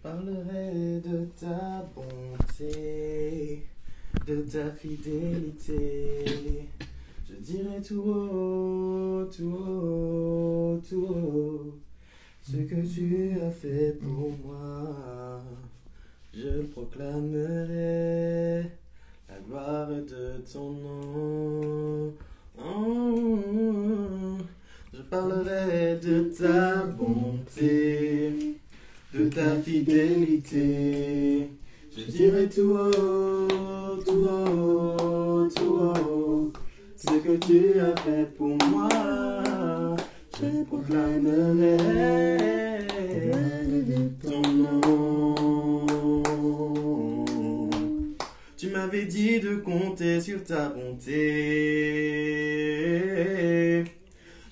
parlerai de ta bonté, de ta fidélité. Je dirai tout haut, tout haut, tout haut, ce que tu as fait pour moi. Je proclamerai la gloire de ton nom. Je parlerai de ta bonté, de ta fidélité. Je dirai tout haut, tout haut, tout haut, ce que tu as fait pour moi. Je proclamerai ton nom. Tu m'avais dit de compter sur ta bonté.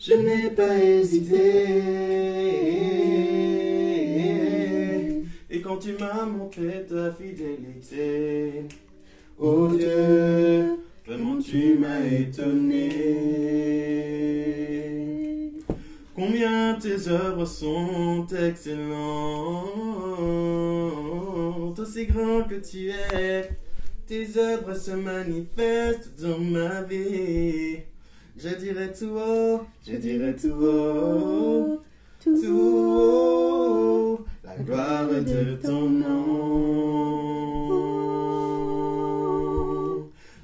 Je n'ai pas hésité. Et quand tu m'as montré ta fidélité, oh Dieu, vraiment tu m'as étonné. Combien tes œuvres sont excellentes, aussi grand que tu es, tes œuvres se manifestent dans ma vie. Je dirai tout haut, je dirai tout haut, tout haut, la gloire de ton nom.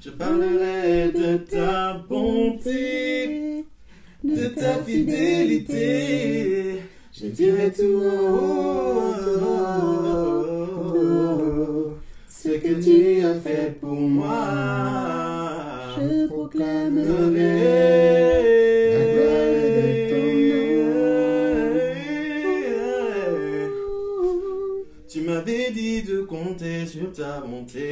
Je parlerai de ta bonté, de ta fidélité. Je dirai tout haut, ce que tu as fait pour moi. Je proclamerai la gloire de ton nom. Tu m'avais dit de compter sur ta bonté.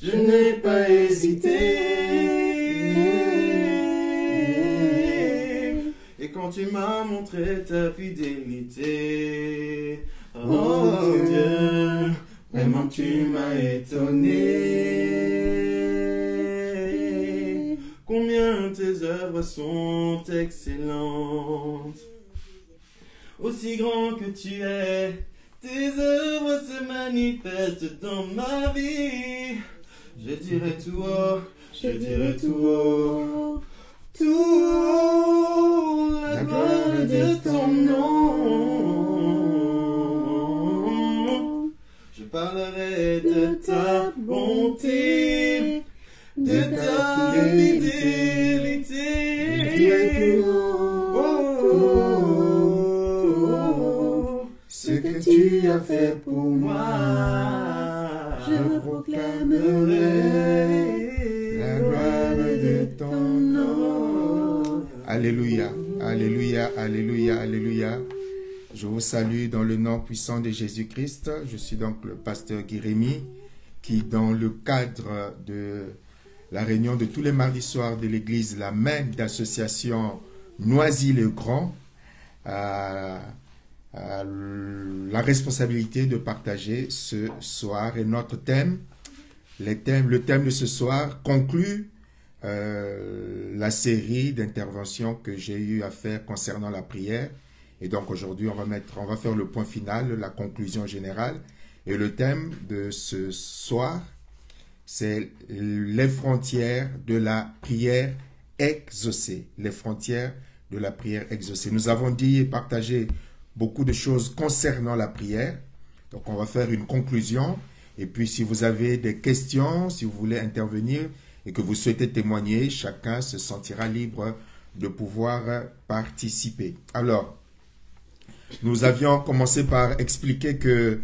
Je n'ai pas hésité. Et quand tu m'as montré ta fidélité, oh Dieu, vraiment tu m'as étonné. Combien tes œuvres sont excellentes, aussi grand que tu es, tes œuvres se manifestent dans ma vie. Je dirai tout haut, je dirai tout haut, tout haut, la gloire de ton nom. Je parlerai de ta bonté, de ta fidélité. Ce que tu as fait pour moi, je proclamerai la gloire de ton nom. Alléluia, alléluia, alléluia, alléluia. Je vous salue dans le nom puissant de Jésus-Christ. Je suis donc le pasteur Guy-Rémy qui, dans le cadre de la réunion de tous les mardis soirs de l'église La Main d'association Noisy-le-Grand, a la responsabilité de partager ce soir. Et notre thème, le thème de ce soir conclut la série d'interventions que j'ai eu à faire concernant la prière. Et donc aujourd'hui, on va faire le point final, la conclusion générale. Et le thème de ce soir, c'est les frontières de la prière exaucée. Les frontières de la prière exaucée. Nous avons dit et partagé beaucoup de choses concernant la prière. Donc on va faire une conclusion. Et puis si vous avez des questions, si vous voulez intervenir et que vous souhaitez témoigner, chacun se sentira libre de pouvoir participer. Alors, nous avions commencé par expliquer que,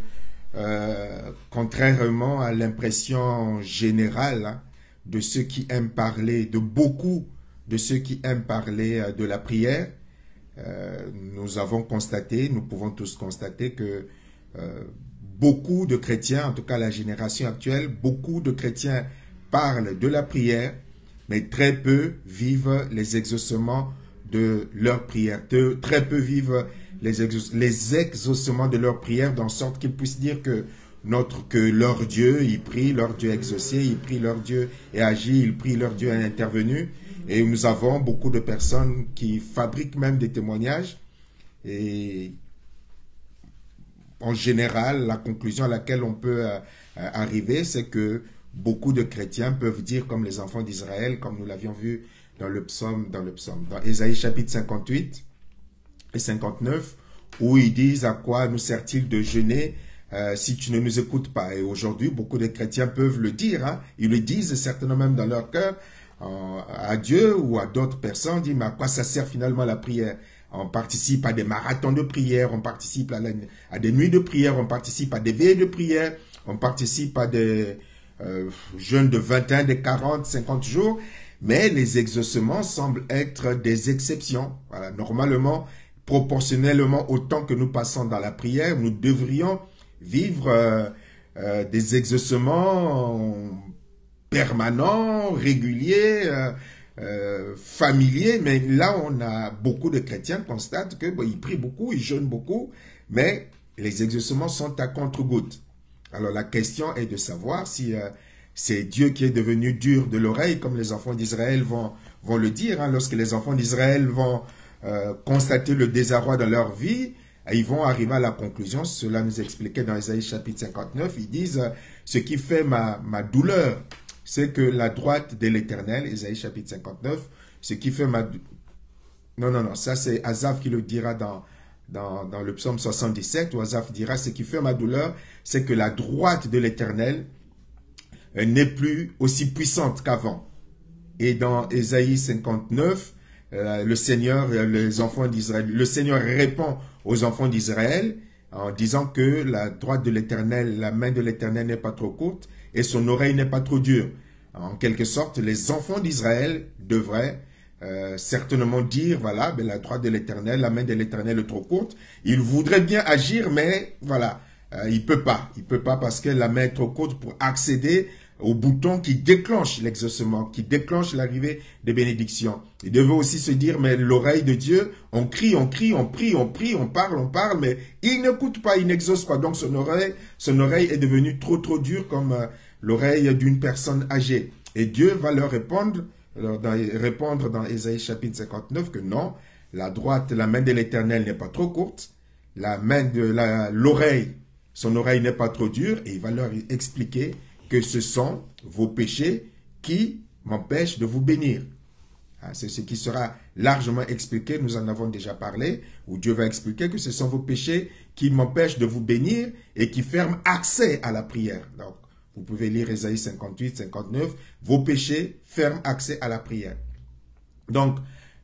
contrairement à l'impression générale de ceux qui aiment parler, de beaucoup de ceux qui aiment parler de la prière, nous avons constaté, nous pouvons tous constater que beaucoup de chrétiens, en tout cas la génération actuelle, beaucoup de chrétiens parlent de la prière, mais très peu vivent les exaucements de leur prière. Très peu vivent les exaucements de leur prière, dans sorte qu'ils puissent dire que leur Dieu, il prie, leur Dieu est exaucé, il prie, leur Dieu est agi, il prie, leur Dieu est intervenu. Et nous avons beaucoup de personnes qui fabriquent même des témoignages et en général, la conclusion à laquelle on peut arriver, c'est que beaucoup de chrétiens peuvent dire comme les enfants d'Israël, comme nous l'avions vu dans le psaume, dans Ésaïe chapitre 58 et 59, où ils disent: à quoi nous sert-il de jeûner si tu ne nous écoutes pas? Et aujourd'hui, beaucoup de chrétiens peuvent le dire, hein. Ils le disent certainement même dans leur cœur à Dieu ou à d'autres personnes, disent: mais à quoi ça sert finalement la prière? On participe à des marathons de prière, on participe à des nuits de prière, on participe à des veillées de prière, on participe à des jeûnes de 21, de 40, 50 jours, mais les exaucements semblent être des exceptions. Voilà, normalement, proportionnellement au temps que nous passons dans la prière, nous devrions vivre des exaucements permanents, réguliers, familiers, mais là on a beaucoup de chrétiens qui constatent que ils prient beaucoup, ils jeûnent beaucoup, mais les exaucements sont à compte-gouttes. Alors la question est de savoir si c'est Dieu qui est devenu dur de l'oreille, comme les enfants d'Israël vont le dire, hein. Lorsque les enfants d'Israël vont constater le désarroi dans leur vie, ils vont arriver à la conclusion, cela nous expliquait dans Ésaïe chapitre 59, ils disent: ce qui fait ma douleur, c'est que la droite de l'Éternel, Ésaïe chapitre 59, ce qui fait ma... Non, ça c'est Asaph qui le dira dans le psaume 77, où Asaph dira: ce qui fait ma douleur, c'est que la droite de l'Éternel n'est plus aussi puissante qu'avant. Et dans Ésaïe 59, le Seigneur, les enfants d'Israël, le Seigneur répond aux enfants d'Israël en disant que la droite de l'Éternel, la main de l'Éternel n'est pas trop courte et son oreille n'est pas trop dure. En quelque sorte, les enfants d'Israël devraient certainement dire: voilà, ben, la droite de l'Éternel, la main de l'Éternel est trop courte. Il voudrait bien agir, mais voilà, il peut pas. Il peut pas parce que la main est trop courte pour accéder au bouton qui déclenche l'exaucement, qui déclenche l'arrivée des bénédictions. Il devait aussi se dire: mais l'oreille de Dieu, on crie, on prie, on parle, mais il n'écoute pas, il n'exauce pas. Donc son oreille est devenue trop dure comme l'oreille d'une personne âgée. Et Dieu va leur répondre dans Ésaïe chapitre 59 que non, la main de l'Éternel n'est pas trop courte, la main de l'oreille, son oreille n'est pas trop dure, et il va leur expliquer que ce sont vos péchés qui m'empêchent de vous bénir. C'est ce qui sera largement expliqué, nous en avons déjà parlé, où Dieu va expliquer que ce sont vos péchés qui m'empêchent de vous bénir et qui ferment accès à la prière. Donc, vous pouvez lire Ésaïe 58, 59, vos péchés ferment accès à la prière. Donc,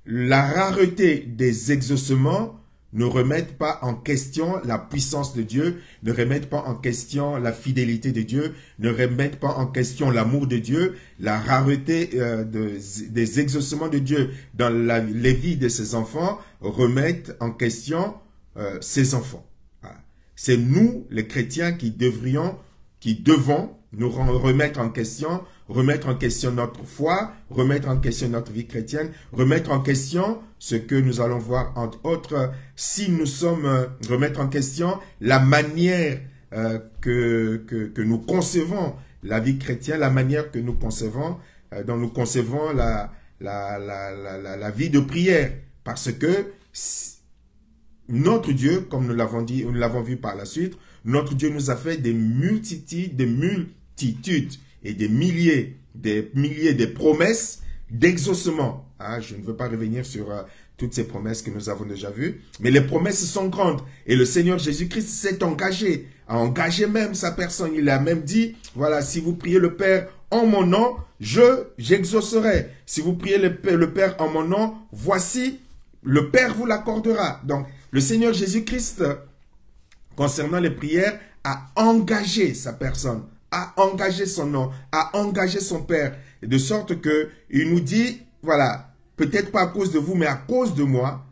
la rareté des exaucements ne remettent pas en question la puissance de Dieu, ne remettent pas en question la fidélité de Dieu, ne remettent pas en question l'amour de Dieu. La rareté des exaucements de Dieu dans les vies de ses enfants remettent en question ses enfants. Voilà. C'est nous, les chrétiens, qui devons nous remettre en question notre foi, remettre en question notre vie chrétienne, remettre en question ce que nous allons voir entre autres, si nous sommes, remettre en question la manière que nous concevons la vie chrétienne, la manière que nous concevons, dont nous concevons la vie de prière. Parce que notre Dieu, comme nous l'avons dit, nous l'avons vu par la suite, notre Dieu nous a fait des multitudes et des milliers de promesses d'exaucement. Je ne veux pas revenir sur toutes ces promesses que nous avons déjà vues, mais les promesses sont grandes. Et le Seigneur Jésus-Christ s'est engagé, a engagé même sa personne. Il a même dit, voilà, si vous priez le Père en mon nom, j'exaucerai. Si vous priez le Père en mon nom, voici, le Père vous l'accordera. Donc, le Seigneur Jésus-Christ, concernant les prières, a engagé sa personne, a engagé son nom, a engagé son Père, de sorte que il nous dit, voilà, peut-être pas à cause de vous, mais à cause de moi,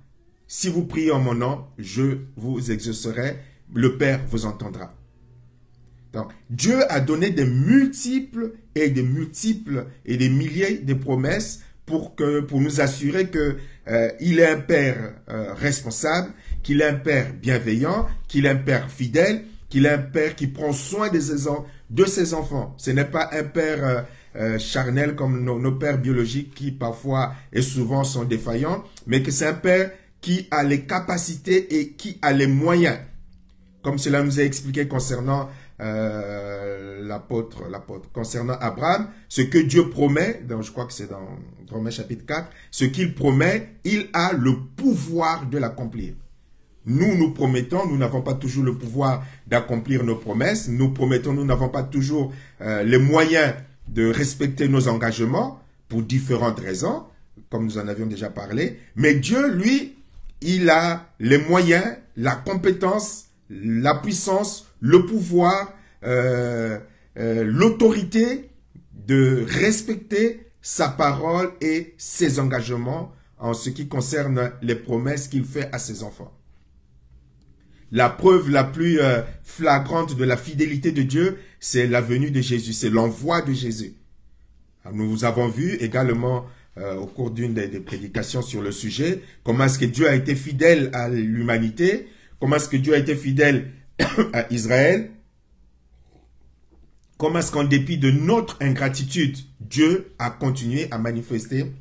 si vous priez en mon nom, je vous exaucerai, le Père vous entendra. Donc, Dieu a donné des multiples et des milliers de promesses pour nous assurer que il est un Père responsable, qu'il est un Père bienveillant, qu'il est un Père fidèle, qu'il est un Père qui prend soin de ses enfants. Ce n'est pas un Père charnel comme nos pères biologiques qui parfois et souvent sont défaillants, mais que c'est un Père qui a les capacités et qui a les moyens comme cela nous est expliqué concernant concernant Abraham, ce que Dieu promet, je crois que c'est dans Romains chapitre 4, ce qu'il promet, il a le pouvoir de l'accomplir. Nous promettons, nous n'avons pas toujours le pouvoir d'accomplir nos promesses. Nous promettons, nous n'avons pas toujours les moyens de respecter nos engagements pour différentes raisons, comme nous en avions déjà parlé. Mais Dieu, lui, il a les moyens, la compétence, la puissance, le pouvoir, l'autorité de respecter sa parole et ses engagements en ce qui concerne les promesses qu'il fait à ses enfants. La preuve la plus flagrante de la fidélité de Dieu, c'est la venue de Jésus, c'est l'envoi de Jésus. Nous avons vu également au cours d'une des prédications sur le sujet, comment est-ce que Dieu a été fidèle à l'humanité, comment est-ce que Dieu a été fidèle à Israël, comment est-ce qu'en dépit de notre ingratitude, Dieu a continué à manifester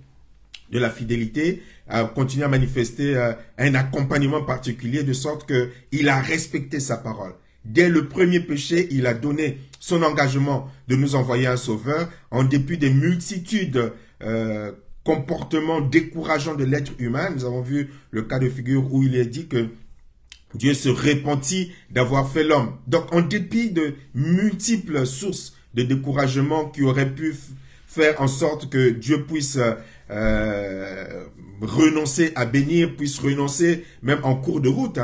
de la fidélité, a continué à manifester un accompagnement particulier de sorte qu'il a respecté sa parole. Dès le premier péché, il a donné son engagement de nous envoyer un sauveur en dépit des multitudes comportements décourageants de l'être humain. Nous avons vu le cas de figure où il est dit que Dieu se repentit d'avoir fait l'homme. Donc, en dépit de multiples sources de découragement qui auraient pu faire en sorte que Dieu puisse renoncer à bénir, puisse renoncer même en cours de route,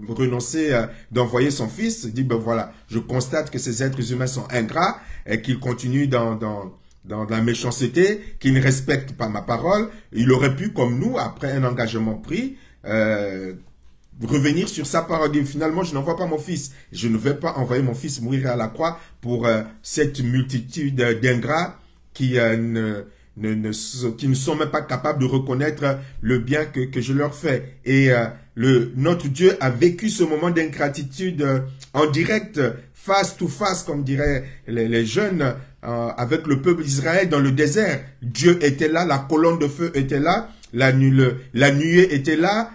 renoncer d'envoyer son fils, dit ben voilà, je constate que ces êtres humains sont ingrats et qu'ils continuent dans la méchanceté, qu'ils ne respectent pas ma parole. Il aurait pu, comme nous, après un engagement pris, revenir sur sa parole, dire finalement je n'envoie pas mon fils, je ne vais pas envoyer mon fils mourir à la croix pour cette multitude d'ingrats qui ne sont même pas capables de reconnaître le bien que je leur fais. Et notre Dieu a vécu ce moment d'ingratitude en direct, face to face, comme diraient les jeunes, avec le peuple d'Israël dans le désert. Dieu était là, la colonne de feu était là, la nuée était là,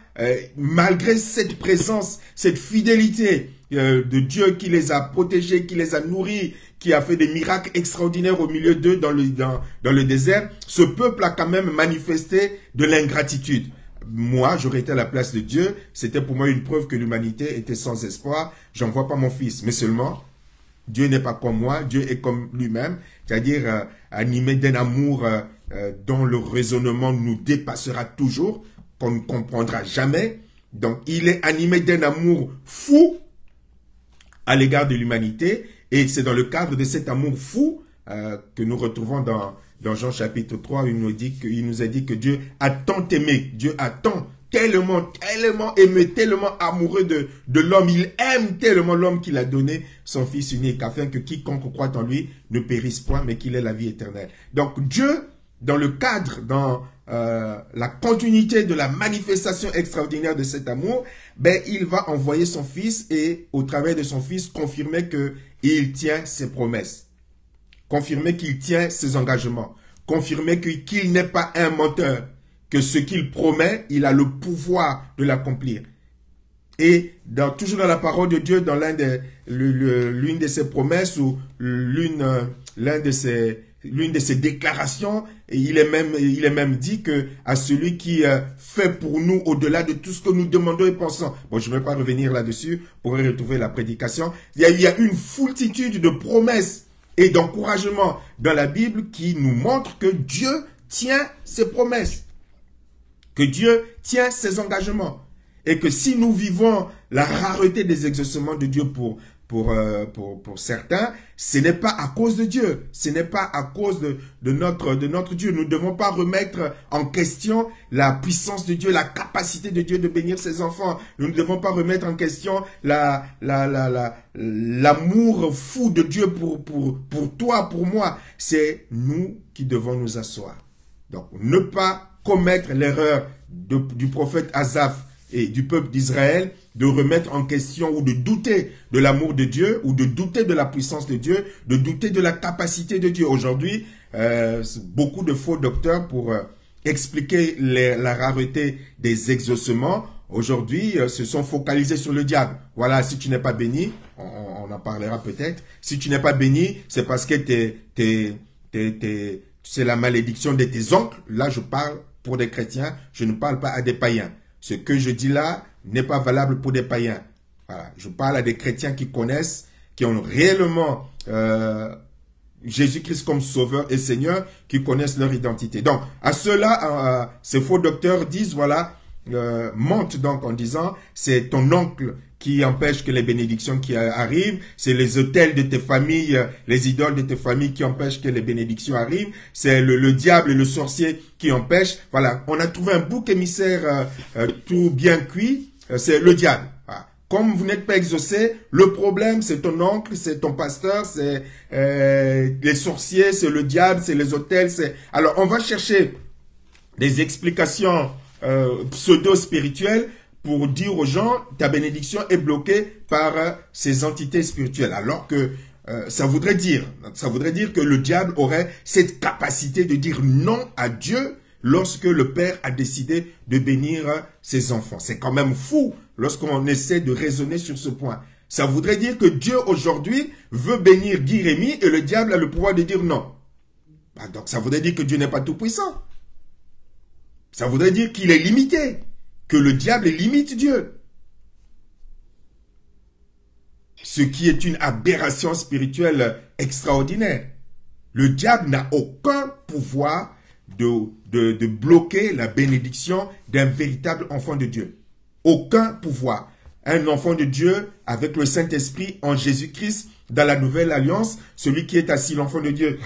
malgré cette présence, cette fidélité de Dieu qui les a protégés, qui les a nourris, qui a fait des miracles extraordinaires au milieu d'eux dans le désert, ce peuple a quand même manifesté de l'ingratitude. Moi, j'aurais été à la place de Dieu, c'était pour moi une preuve que l'humanité était sans espoir, j'envoie pas mon fils, mais seulement, Dieu n'est pas comme moi, Dieu est comme lui-même, c'est-à-dire animé d'un amour dont le raisonnement nous dépassera toujours, qu'on ne comprendra jamais. Donc, il est animé d'un amour fou à l'égard de l'humanité, et c'est dans le cadre de cet amour fou que nous retrouvons dans Jean chapitre 3, il nous a dit que Dieu a tant aimé, Dieu a tant, tellement aimé, tellement amoureux de l'homme, il aime tellement l'homme qu'il a donné son Fils unique, afin que quiconque croit en lui ne périsse point, mais qu'il ait la vie éternelle. Donc Dieu, dans le cadre, dans la continuité de la manifestation extraordinaire de cet amour, ben, il va envoyer son Fils et au travers de son Fils confirmer qu'il tient ses promesses, confirmer qu'il tient ses engagements, confirmer qu'il n'est pas un menteur, que ce qu'il promet, il a le pouvoir de l'accomplir. Et toujours dans la parole de Dieu, dans l'une de ses promesses ou l'une de ses déclarations, et il est même dit que à celui qui fait pour nous au-delà de tout ce que nous demandons et pensons. Bon, je ne vais pas revenir là-dessus pour retrouver la prédication. Il y a une foultitude de promesses et d'encouragements dans la Bible qui nous montrent que Dieu tient ses promesses, que Dieu tient ses engagements. Et que si nous vivons la rareté des exaucements de Dieu pour certains, ce n'est pas à cause de Dieu, ce n'est pas à cause de notre Dieu. Nous ne devons pas remettre en question la puissance de Dieu, la capacité de Dieu de bénir ses enfants. Nous ne devons pas remettre en question l'amour fou de Dieu pour toi, pour moi. C'est nous qui devons nous asseoir. Donc, ne pas commettre l'erreur du prophète Asaph et du peuple d'Israël, de remettre en question ou de douter de l'amour de Dieu, ou de douter de la puissance de Dieu, de douter de la capacité de Dieu. Aujourd'hui, beaucoup de faux docteurs, pour expliquer la rareté des exaucements, aujourd'hui se sont focalisés sur le diable. Voilà, si tu n'es pas béni, on en parlera peut-être. Si tu n'es pas béni, c'est parce que c'est la malédiction de tes oncles. Là, je parle pour des chrétiens, je ne parle pas à des païens. Ce que je dis là n'est pas valable pour des païens. Voilà, je parle à des chrétiens qui connaissent, qui ont réellement Jésus-Christ comme sauveur et Seigneur, qui connaissent leur identité. Donc, à ceux-là, ces faux docteurs disent, voilà, mentent donc en disant, c'est ton oncle qui empêche que les bénédictions qui arrivent, c'est les autels de tes familles, les idoles de tes familles qui empêchent que les bénédictions arrivent, c'est le diable et le sorcier qui empêchent. Voilà, on a trouvé un bouc émissaire tout bien cuit, c'est le diable. Voilà. Comme vous n'êtes pas exaucé, le problème c'est ton oncle, c'est ton pasteur, c'est les sorciers, c'est le diable, c'est les autels. Alors on va chercher des explications pseudo-spirituelles pour dire aux gens, ta bénédiction est bloquée par ces entités spirituelles. Alors que ça voudrait dire que le diable aurait cette capacité de dire non à Dieu lorsque le Père a décidé de bénir ses enfants. C'est quand même fou lorsqu'on essaie de raisonner sur ce point. Ça voudrait dire que Dieu aujourd'hui veut bénir Guy Rémy et le diable a le pouvoir de dire non. Bah, donc ça voudrait dire que Dieu n'est pas tout puissant. Ça voudrait dire qu'il est limité. Que le diable limite Dieu. Ce qui est une aberration spirituelle extraordinaire. Le diable n'a aucun pouvoir de bloquer la bénédiction d'un véritable enfant de Dieu. Aucun pouvoir. Un enfant de Dieu avec le Saint-Esprit en Jésus-Christ dans la nouvelle alliance, celui qui est assis, l'enfant de Dieu,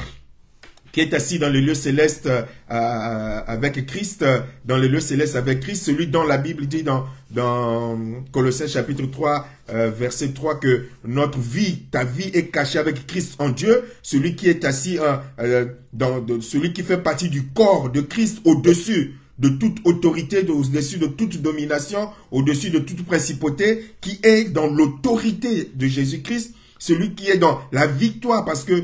qui est assis dans les lieux célestes avec Christ, dans les lieux célestes avec Christ, celui dont la Bible dit dans Colossiens chapitre 3, verset 3, que notre vie, ta vie est cachée avec Christ en Dieu, celui qui est assis, celui qui fait partie du corps de Christ au-dessus de toute autorité, au-dessus de toute domination, au-dessus de toute principauté, qui est dans l'autorité de Jésus-Christ, celui qui est dans la victoire, parce que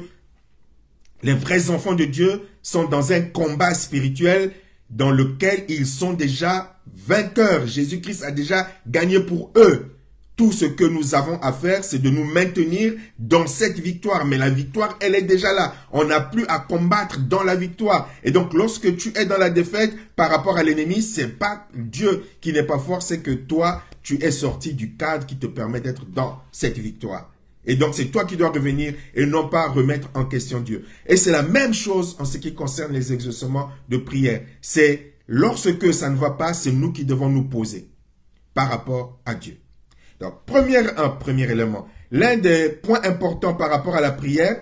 les vrais enfants de Dieu sont dans un combat spirituel dans lequel ils sont déjà vainqueurs. Jésus-Christ a déjà gagné pour eux. Tout ce que nous avons à faire, c'est de nous maintenir dans cette victoire. Mais la victoire, elle est déjà là. On n'a plus à combattre dans la victoire. Et donc, lorsque tu es dans la défaite par rapport à l'ennemi, c'est pas Dieu qui n'est pas fort, c'est que toi, tu es sorti du cadre qui te permet d'être dans cette victoire. Et donc, c'est toi qui dois revenir et non pas remettre en question Dieu. Et c'est la même chose en ce qui concerne les exaucements de prière. C'est lorsque ça ne va pas, c'est nous qui devons nous poser par rapport à Dieu. Donc, premier élément. L'un des points importants par rapport à la prière,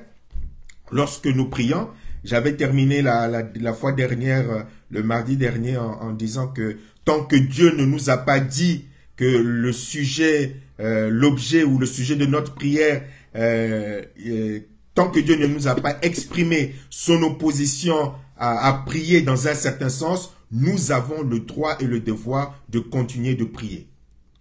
lorsque nous prions, j'avais terminé la fois dernière, le mardi dernier, en disant que tant que Dieu ne nous a pas dit que le sujet, l'objet ou le sujet de notre prière, tant que Dieu ne nous a pas exprimé son opposition à prier dans un certain sens, nous avons le droit et le devoir de continuer de prier.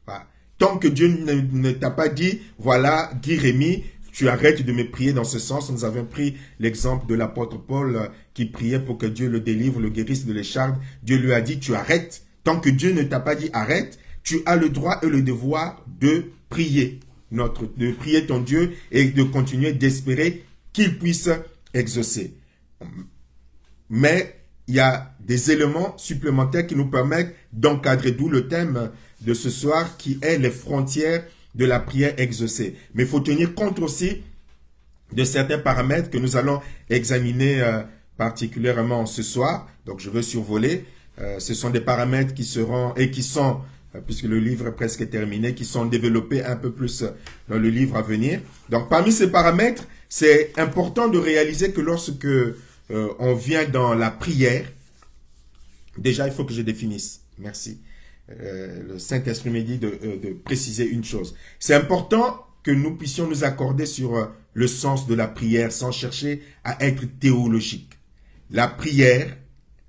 Voilà. Tant que Dieu ne t'a pas dit, voilà, Guy Rémy, tu arrêtes de me prier dans ce sens. Nous avons pris l'exemple de l'apôtre Paul qui priait pour que Dieu le délivre, le guérisse de l'écharpe. Dieu lui a dit, tu arrêtes. Tant que Dieu ne t'a pas dit, arrête, tu as le droit et le devoir de prier. De prier ton Dieu et de continuer d'espérer qu'il puisse exaucer. Mais il y a des éléments supplémentaires qui nous permettent d'encadrer, d'où le thème de ce soir qui est les frontières de la prière exaucée. Mais il faut tenir compte aussi de certains paramètres que nous allons examiner particulièrement ce soir. Donc je veux survoler. Ce sont des paramètres qui seront et qui sont, puisque le livre est presque terminé, qui sont développés un peu plus dans le livre à venir. Donc parmi ces paramètres, c'est important de réaliser que lorsque on vient dans la prière, déjà il faut que je définisse. Merci. Le Saint-Esprit me dit de préciser une chose. C'est important que nous puissions nous accorder sur le sens de la prière sans chercher à être théologique. La prière,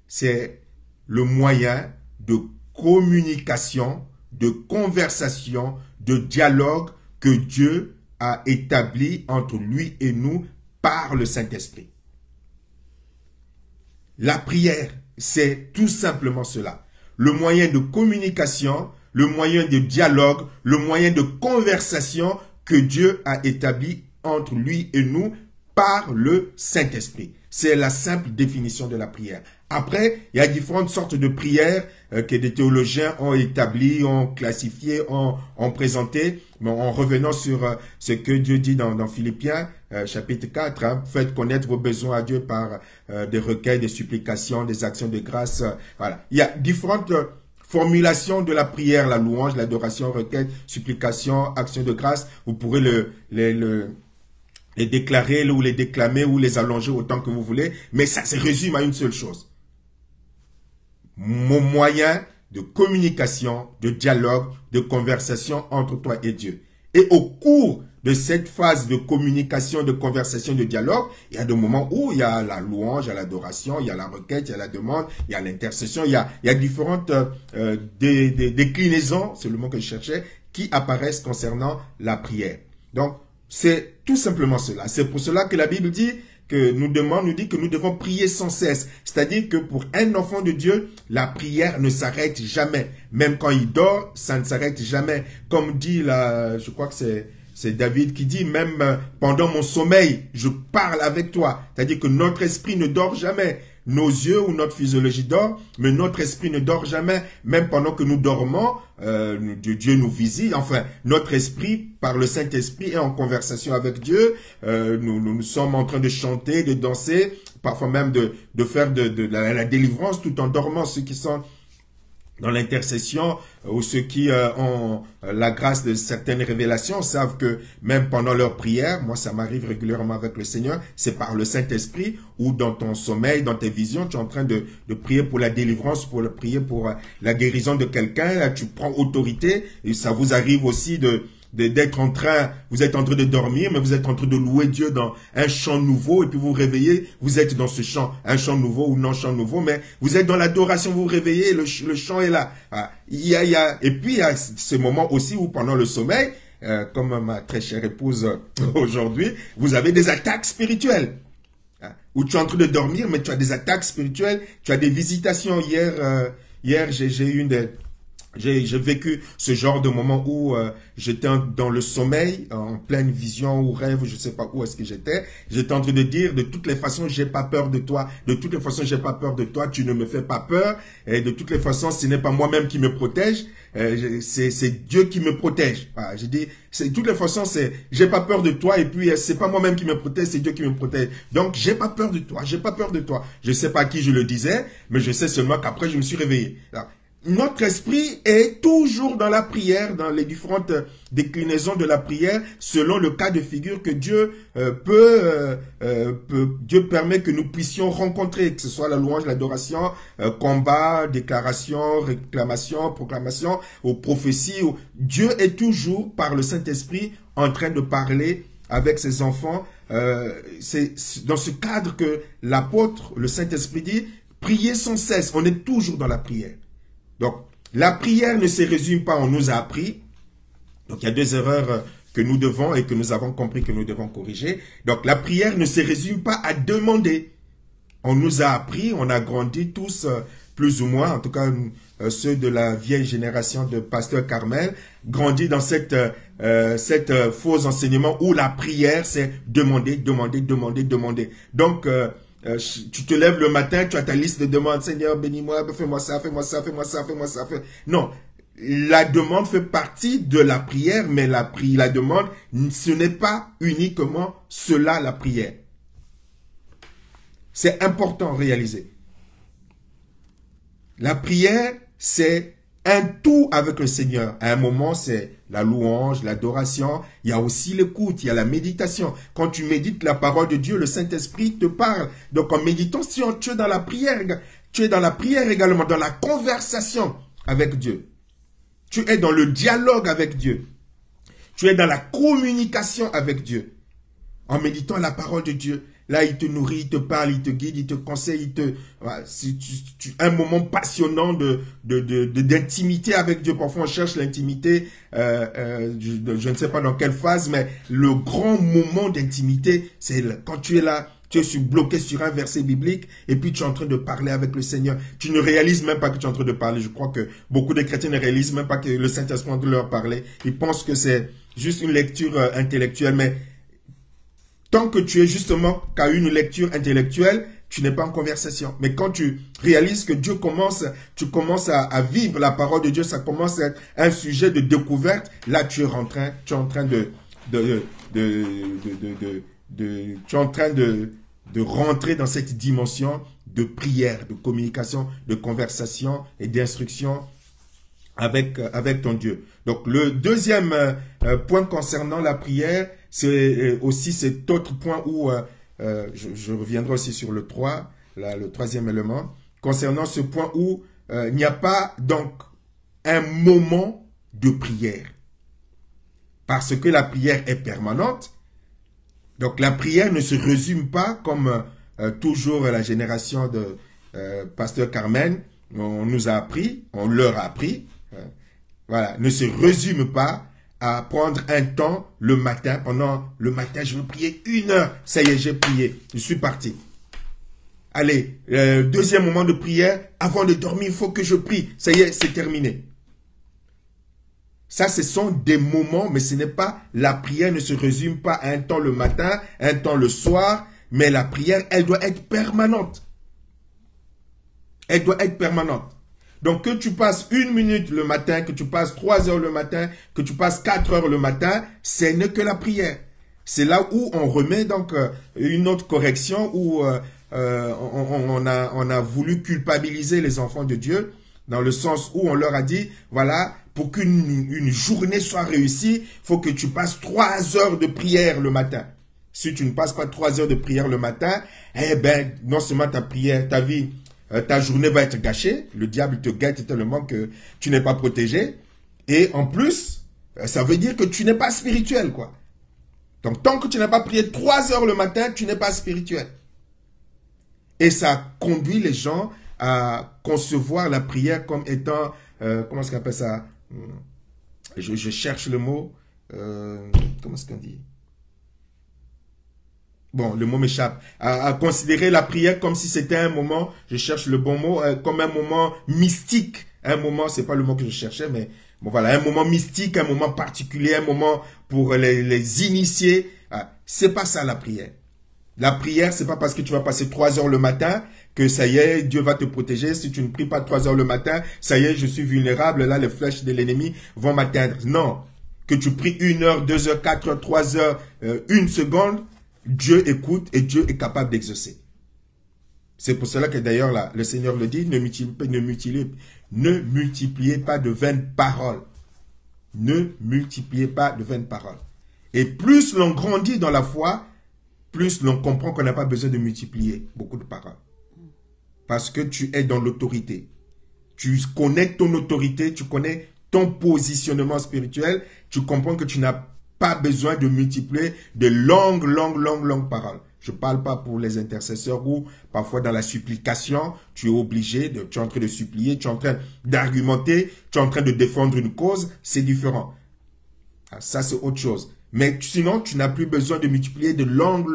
c'est le moyen de communication, de conversation, de dialogue que Dieu a établi entre lui et nous par le Saint-Esprit. La prière, c'est tout simplement cela. Le moyen de communication, le moyen de dialogue, le moyen de conversation que Dieu a établi entre lui et nous par le Saint-Esprit. C'est la simple définition de la prière. Après, il y a différentes sortes de prières que des théologiens ont établies, ont classifiées, ont présentées. Mais en revenant sur ce que Dieu dit dans Philippiens, chapitre 4, hein, faites connaître vos besoins à Dieu par des requêtes, des supplications, des actions de grâce. Voilà. Il y a différentes formulations de la prière, la louange, l'adoration, requête, supplication, action de grâce. Vous pourrez les déclarer ou les déclamer ou les allonger autant que vous voulez. Mais ça se résume à une seule chose. Mon moyen de communication, de dialogue, de conversation entre toi et Dieu. Et au cours de cette phase de communication, de conversation, de dialogue, il y a des moments où il y a la louange, il y a l'adoration, il y a la requête, il y a la demande, il y a l'intercession, il y a différentes déclinaisons, c'est le mot que je cherchais, qui apparaissent concernant la prière. Donc, c'est tout simplement cela. C'est pour cela que la Bible dit que nous dit que nous devons prier sans cesse. C'est-à-dire que pour un enfant de Dieu, la prière ne s'arrête jamais. Même quand il dort, ça ne s'arrête jamais. Comme dit je crois que c'est David qui dit, même pendant mon sommeil, je parle avec toi. C'est-à-dire que notre esprit ne dort jamais. Nos yeux ou notre physiologie dort, mais notre esprit ne dort jamais. Même pendant que nous dormons, Dieu nous visite. Enfin, notre esprit, par le Saint-Esprit, est en conversation avec Dieu. Nous sommes en train de chanter, de danser, parfois même de faire de la délivrance tout en dormant. Ceux qui sont dans l'intercession ou ceux qui ont la grâce de certaines révélations savent que même pendant leur prière, moi ça m'arrive régulièrement avec le Seigneur, c'est par le Saint-Esprit ou dans ton sommeil, dans tes visions, tu es en train de prier pour la délivrance, pour prier pour la guérison de quelqu'un, tu prends autorité et ça vous arrive aussi d'être en train, vous êtes en train de dormir, mais vous êtes en train de louer Dieu dans un chant nouveau, et puis vous vous réveillez, vous êtes dans ce chant, un chant nouveau ou non chant nouveau, mais vous êtes dans l'adoration, vous vous réveillez, le chant est là. Et puis il y a ce moment aussi où pendant le sommeil, comme ma très chère épouse aujourd'hui, vous avez des attaques spirituelles. Où tu es en train de dormir, mais tu as des attaques spirituelles, tu as des visitations. Hier j'ai eu j'ai vécu ce genre de moment où j'étais dans le sommeil, en pleine vision ou rêve, je ne sais pas où est-ce que j'étais. J'étais en train de dire, de toutes les façons, j'ai pas peur de toi. De toutes les façons, j'ai pas peur de toi. Tu ne me fais pas peur. Et de toutes les façons, ce n'est pas moi-même qui me protège. C'est Dieu qui me protège. Voilà, j'ai dit, de toutes les façons, j'ai pas peur de toi. Et puis, c'est pas moi-même qui me protège, c'est Dieu qui me protège. Donc, j'ai pas peur de toi. J'ai pas peur de toi. Je sais pas à qui je le disais, mais je sais seulement qu'après, je me suis réveillé. Alors, notre esprit est toujours dans la prière, dans les différentes déclinaisons de la prière, selon le cas de figure que Dieu Dieu permet que nous puissions rencontrer, que ce soit la louange, l'adoration, combat, déclaration, réclamation, proclamation, ou prophétie. Dieu est toujours, par le Saint-Esprit, en train de parler avec ses enfants. C'est dans ce cadre que l'apôtre, le Saint-Esprit dit, priez sans cesse. On est toujours dans la prière. Donc, la prière ne se résume pas, on nous a appris. Donc, il y a deux erreurs que nous devons et que nous avons compris que nous devons corriger. Donc, la prière ne se résume pas à demander. On nous a appris, on a grandi tous, plus ou moins, en tout cas ceux de la vieille génération de Pasteur Carmel, grandi dans cette faux enseignement où la prière, c'est demander, demander, demander, demander. Donc, tu te lèves le matin, tu as ta liste de demandes. Seigneur, bénis-moi, fais-moi ça, fais-moi ça, fais-moi ça, fais-moi ça. Non, la demande fait partie de la prière, mais la demande, ce n'est pas uniquement cela, la prière. C'est important à réaliser. La prière, c'est un tout avec le Seigneur. À un moment, c'est la louange, l'adoration. Il y a aussi l'écoute, il y a la méditation. Quand tu médites la parole de Dieu, le Saint-Esprit te parle. Donc en méditant, tu es dans la prière. Tu es dans la prière également, dans la conversation avec Dieu. Tu es dans le dialogue avec Dieu. Tu es dans la communication avec Dieu. En méditant la parole de Dieu. Là, il te nourrit, il te parle, il te guide, il te conseille, un moment passionnant d'intimité avec Dieu. Parfois, on cherche l'intimité, je ne sais pas dans quelle phase, mais le grand moment d'intimité, c'est quand tu es là, Tu es bloqué sur un verset biblique et puis tu es en train de parler avec le Seigneur. Tu ne réalises même pas que tu es en train de parler. Je crois que beaucoup de chrétiens ne réalisent même pas que le Saint-Esprit est en train de leur parler. Ils pensent que c'est juste une lecture intellectuelle. Mais tant que tu es justement qu'à une lecture intellectuelle, tu n'es pas en conversation. Mais quand tu réalises que tu commences à vivre la parole de Dieu, ça commence à être un sujet de découverte, là tu es en train de rentrer dans cette dimension de prière, de communication, de conversation et d'instruction avec ton Dieu. Donc le deuxième point concernant la prière, c'est aussi cet autre point où je reviendrai aussi sur le 3, le troisième élément, concernant ce point où il n'y a pas donc un moment de prière. Parce que la prière est permanente. Donc la prière ne se résume pas comme toujours la génération de Pasteur Carmen, on nous a appris, on leur a appris, voilà, ne se résume pas à prendre un temps le matin. Pendant le matin, je veux prier 1 heure. Ça y est, j'ai prié, je suis parti. Allez, deuxième moment de prière, avant de dormir, il faut que je prie. Ça y est, c'est terminé. Ça, ce sont des moments, mais ce n'est pas, la prière ne se résume pas à un temps le matin, un temps le soir, mais la prière, elle doit être permanente. Elle doit être permanente. Donc, que tu passes 1 minute le matin, que tu passes 3 heures le matin, que tu passes 4 heures le matin, ce n'est que la prière. C'est là où on remet donc une autre correction, où on a voulu culpabiliser les enfants de Dieu, dans le sens où on leur a dit, voilà, pour qu'une journée soit réussie, il faut que tu passes 3 heures de prière le matin. Si tu ne passes pas 3 heures de prière le matin, eh ben, non seulement ta prière, ta vie, ta journée va être gâchée, le diable te guette tellement que tu n'es pas protégé, et en plus, ça veut dire que tu n'es pas spirituel, quoi. Donc, tant que tu n'as pas prié 3 heures le matin, tu n'es pas spirituel. Et ça conduit les gens à concevoir la prière comme étant, comment est-ce qu'on appelle ça? Je cherche le mot, comment est-ce qu'on dit? Bon, le mot m'échappe. À considérer la prière comme si c'était un moment, je cherche le bon mot, comme un moment mystique. Un moment, c'est pas le mot que je cherchais, mais bon voilà, un moment mystique, un moment particulier, un moment pour les initiés. C'est pas ça la prière. La prière, c'est pas parce que tu vas passer 3 heures le matin que ça y est, Dieu va te protéger. Si tu ne pries pas 3 heures le matin, ça y est, je suis vulnérable, là les flèches de l'ennemi vont m'atteindre. Non, que tu pries 1 heure, 2 heures, 4 heures, 3 heures, 1 seconde, Dieu écoute et Dieu est capable d'exaucer. C'est pour cela que d'ailleurs là, le Seigneur le dit, ne multipliez pas de vaines paroles. Ne multipliez pas de vaines paroles. Et plus l'on grandit dans la foi, plus l'on comprend qu'on n'a pas besoin de multiplier beaucoup de paroles. Parce que tu es dans l'autorité. Tu connais ton autorité, tu connais ton positionnement spirituel, tu comprends que tu n'as pas besoin de multiplier de longues paroles. Je ne parle pas pour les intercesseurs où parfois dans la supplication, tu es obligé, tu es en train de supplier, tu es en train d'argumenter, tu es en train de défendre une cause, c'est différent. Ça, c'est autre chose. Mais sinon, tu n'as plus besoin de multiplier de longues.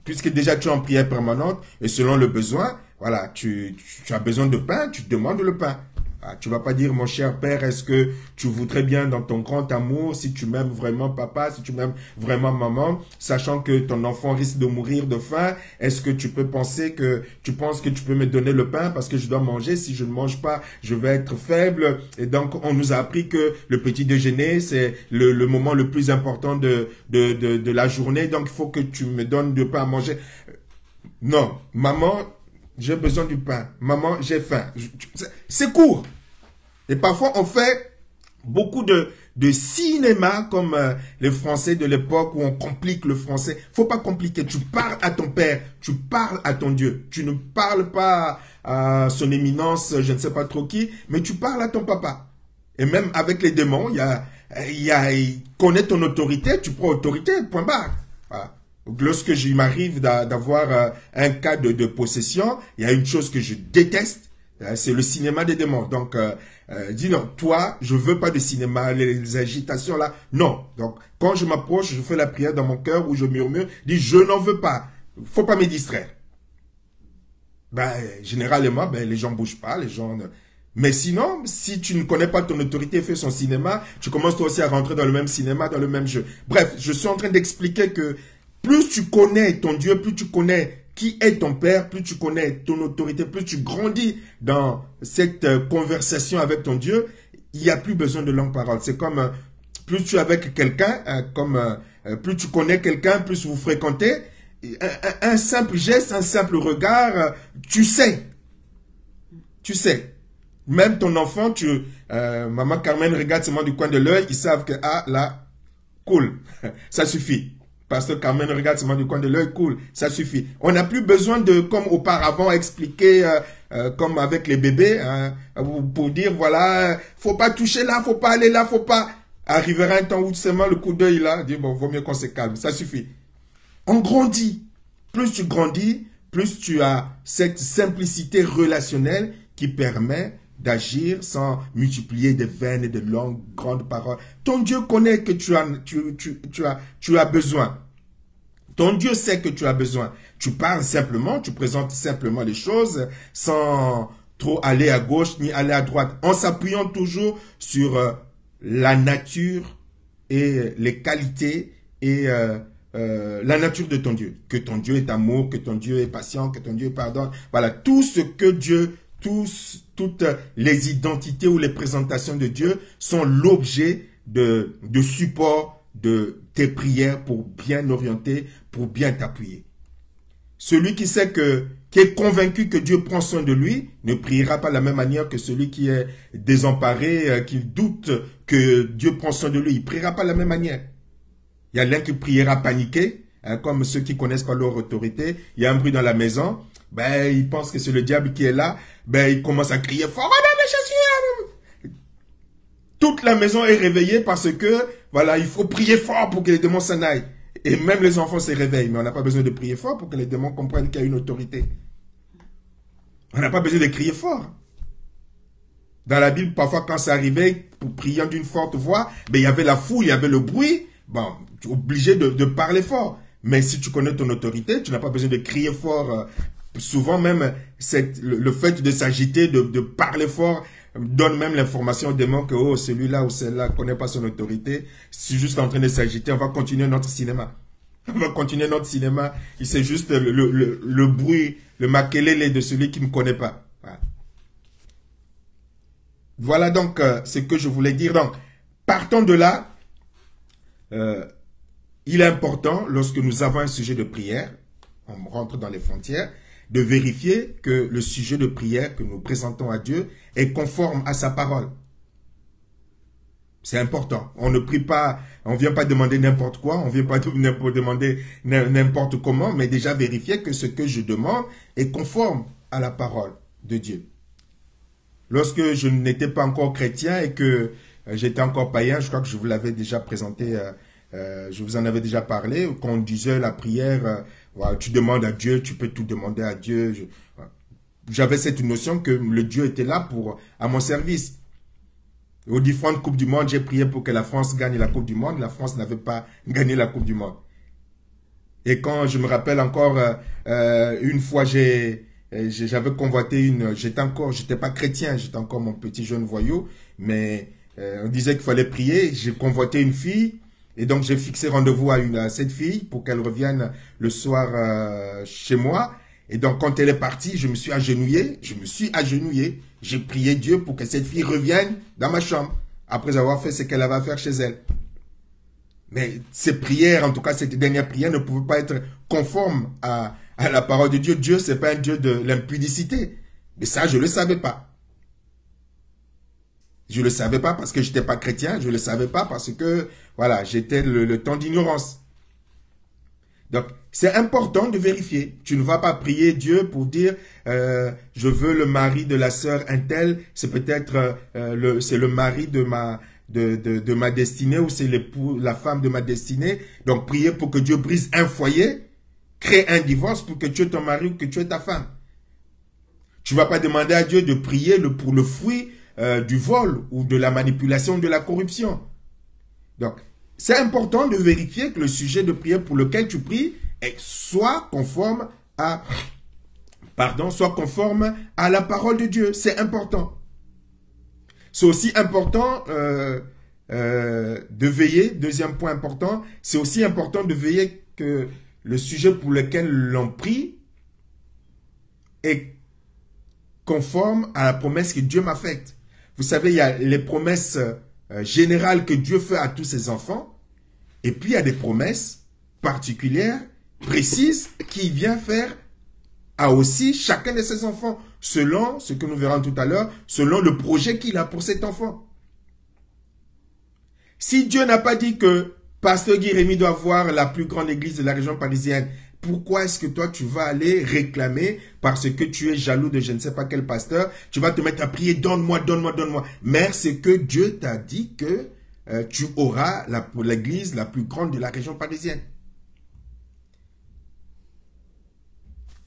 Puisque déjà tu es en prière permanente et selon le besoin, voilà, tu as besoin de pain, tu demandes le pain. Tu ne vas pas dire, mon cher père, est-ce que tu voudrais bien dans ton grand amour, si tu m'aimes vraiment papa, si tu m'aimes vraiment maman, sachant que ton enfant risque de mourir de faim, est-ce que tu penses que tu peux me donner le pain parce que je dois manger, si je ne mange pas, je vais être faible. Et donc, on nous a appris que le petit déjeuner, c'est le moment le plus important de la journée, donc il faut que tu me donnes du pain à manger. Non, maman, j'ai besoin du pain. Maman, j'ai faim. C'est court. Et parfois, on fait beaucoup de cinéma comme les Français de l'époque où on complique le français. Faut pas compliquer. Tu parles à ton père. Tu parles à ton Dieu. Tu ne parles pas à son éminence, je ne sais pas trop qui, mais tu parles à ton papa. Et même avec les démons, il connaît ton autorité. Tu prends autorité, point barre. Voilà. Lorsque il m'arrive d'avoir un cas de possession, il y a une chose que je déteste, C'est le cinéma des démons. Donc, dis non, toi, je veux pas de cinéma, les agitations là. Non. Donc, quand je m'approche, je fais la prière dans mon cœur où je murmure, dis je n'en veux pas. Faut pas me distraire. Ben, généralement, ben, les gens bougent pas, les gens... Mais sinon, si tu ne connais pas ton autorité, fais son cinéma, tu commences toi aussi à rentrer dans le même cinéma, dans le même jeu. Bref, je suis en train d'expliquer que plus tu connais ton Dieu, plus tu connais qui est ton Père, plus tu connais ton autorité, plus tu grandis dans cette conversation avec ton Dieu, il n'y a plus besoin de longues paroles. C'est comme, plus tu es avec quelqu'un, plus tu connais quelqu'un, plus vous fréquentez, un simple geste, un simple regard, tu sais. Tu sais. Même ton enfant, maman Carmen regarde seulement du coin de l'œil, ils savent que, ah, là, cool, ça suffit. Pasteur Carmen regarde seulement du coin de l'œil, cool, ça suffit. On n'a plus besoin de, comme auparavant, expliquer, comme avec les bébés, hein, pour dire, voilà, faut pas toucher là, faut pas aller là, faut pas... Arrivera un temps où seulement le coup d'œil là, dit, bon, vaut mieux qu'on se calme, ça suffit. On grandit. Plus tu grandis, plus tu as cette simplicité relationnelle qui permet d'agir sans multiplier des vaines et de longues, grandes paroles. Ton Dieu connaît que tu as besoin. Ton Dieu sait que tu as besoin. Tu parles simplement, tu présentes simplement les choses sans trop aller à gauche ni aller à droite, en s'appuyant toujours sur la nature et les qualités et la nature de ton Dieu. Que ton Dieu est amour, que ton Dieu est patient, que ton Dieu pardonne. Voilà, tout ce que Dieu... Toutes les identités ou les présentations de Dieu sont l'objet de support de tes prières pour bien orienter, pour bien t'appuyer. Celui qui sait qui est convaincu que Dieu prend soin de lui, ne priera pas de la même manière que celui qui est désemparé, qui doute que Dieu prend soin de lui. Il ne priera pas de la même manière. Il y a l'un qui priera paniqué, hein, comme ceux qui ne connaissent pas leur autorité. Il y a un bruit dans la maison. Ben, il pense que c'est le diable qui est là. Ben, il commence à crier fort. Toute la maison est réveillée parce que, voilà, il faut prier fort pour que les démons s'en aillent. Et même les enfants se réveillent. Mais on n'a pas besoin de prier fort pour que les démons comprennent qu'il y a une autorité. On n'a pas besoin de crier fort. Dans la Bible, parfois, quand ça arrivait, pour prier d'une forte voix, ben, il y avait la foule, il y avait le bruit. Bon, tu es obligé de parler fort. Mais si tu connais ton autorité, tu n'as pas besoin de crier fort. Souvent même, le fait de s'agiter, de parler fort, donne même l'information au démon que oh, celui-là ou celle-là ne connaît pas son autorité. C'est juste en train de s'agiter, on va continuer notre cinéma. On va continuer notre cinéma. C'est juste le bruit, le makelele de celui qui ne connaît pas. Voilà donc ce que je voulais dire. Donc, partant de là, il est important, lorsque nous avons un sujet de prière, on rentre dans les frontières, de vérifier que le sujet de prière que nous présentons à Dieu est conforme à sa parole. C'est important. On ne prie pas, on ne vient pas demander n'importe quoi, on ne vient pas demander n'importe comment, mais déjà vérifier que ce que je demande est conforme à la parole de Dieu. Lorsque je n'étais pas encore chrétien et que j'étais encore païen, je crois que je vous l'avais déjà présenté, je vous en avais déjà parlé, quand on disait la prière, voilà, tu demandes à Dieu, tu peux tout demander à Dieu. J'avais cette notion que le Dieu était là à mon service. Aux différentes Coupes du Monde, j'ai prié pour que la France gagne la Coupe du Monde. La France n'avait pas gagné la Coupe du Monde. Et quand je me rappelle encore, une fois, j'avais convoité j'étais pas chrétien, j'étais encore mon petit jeune voyou, mais on disait qu'il fallait prier. J'ai convoité une fille. Et donc, j'ai fixé rendez-vous à cette fille pour qu'elle revienne le soir chez moi. Et donc, quand elle est partie, je me suis agenouillé. J'ai prié Dieu pour que cette fille revienne dans ma chambre, après avoir fait ce qu'elle avait à faire chez elle. Mais ces prières, en tout cas, cette dernière prière ne pouvait pas être conforme à la parole de Dieu. Dieu, c'est pas un Dieu de l'impudicité. Mais ça, je ne le savais pas. Je ne le savais pas parce que je n'étais pas chrétien. Je ne le savais pas parce que, voilà, j'étais le temps d'ignorance. Donc, c'est important de vérifier. Tu ne vas pas prier Dieu pour dire, je veux le mari de la sœur Intel. C'est peut-être, c'est le mari de ma destinée ou c'est la femme de ma destinée. Donc, prier pour que Dieu brise un foyer, crée un divorce pour que tu aies ton mari ou que tu aies ta femme. Tu ne vas pas demander à Dieu de prier pour le fruit du vol ou de la manipulation, de la corruption. Donc, c'est important de vérifier que le sujet de prière pour lequel tu pries soit conforme à la parole de Dieu. C'est important. C'est aussi important de veiller, deuxième point important, c'est aussi important de veiller que le sujet pour lequel l'on prie est conforme à la promesse que Dieu m'a faite. Vous savez, il y a les promesses générales que Dieu fait à tous ses enfants, et puis il y a des promesses particulières, précises, qu'il vient faire à aussi chacun de ses enfants, selon ce que nous verrons tout à l'heure, selon le projet qu'il a pour cet enfant. Si Dieu n'a pas dit que Pasteur Guy-Rémy doit avoir la plus grande église de la région parisienne, pourquoi est-ce que toi tu vas aller réclamer parce que tu es jaloux de je ne sais pas quel pasteur, tu vas te mettre à prier, donne-moi, donne-moi, donne-moi. Mais c'est que Dieu t'a dit que tu auras l'église la plus grande de la région parisienne.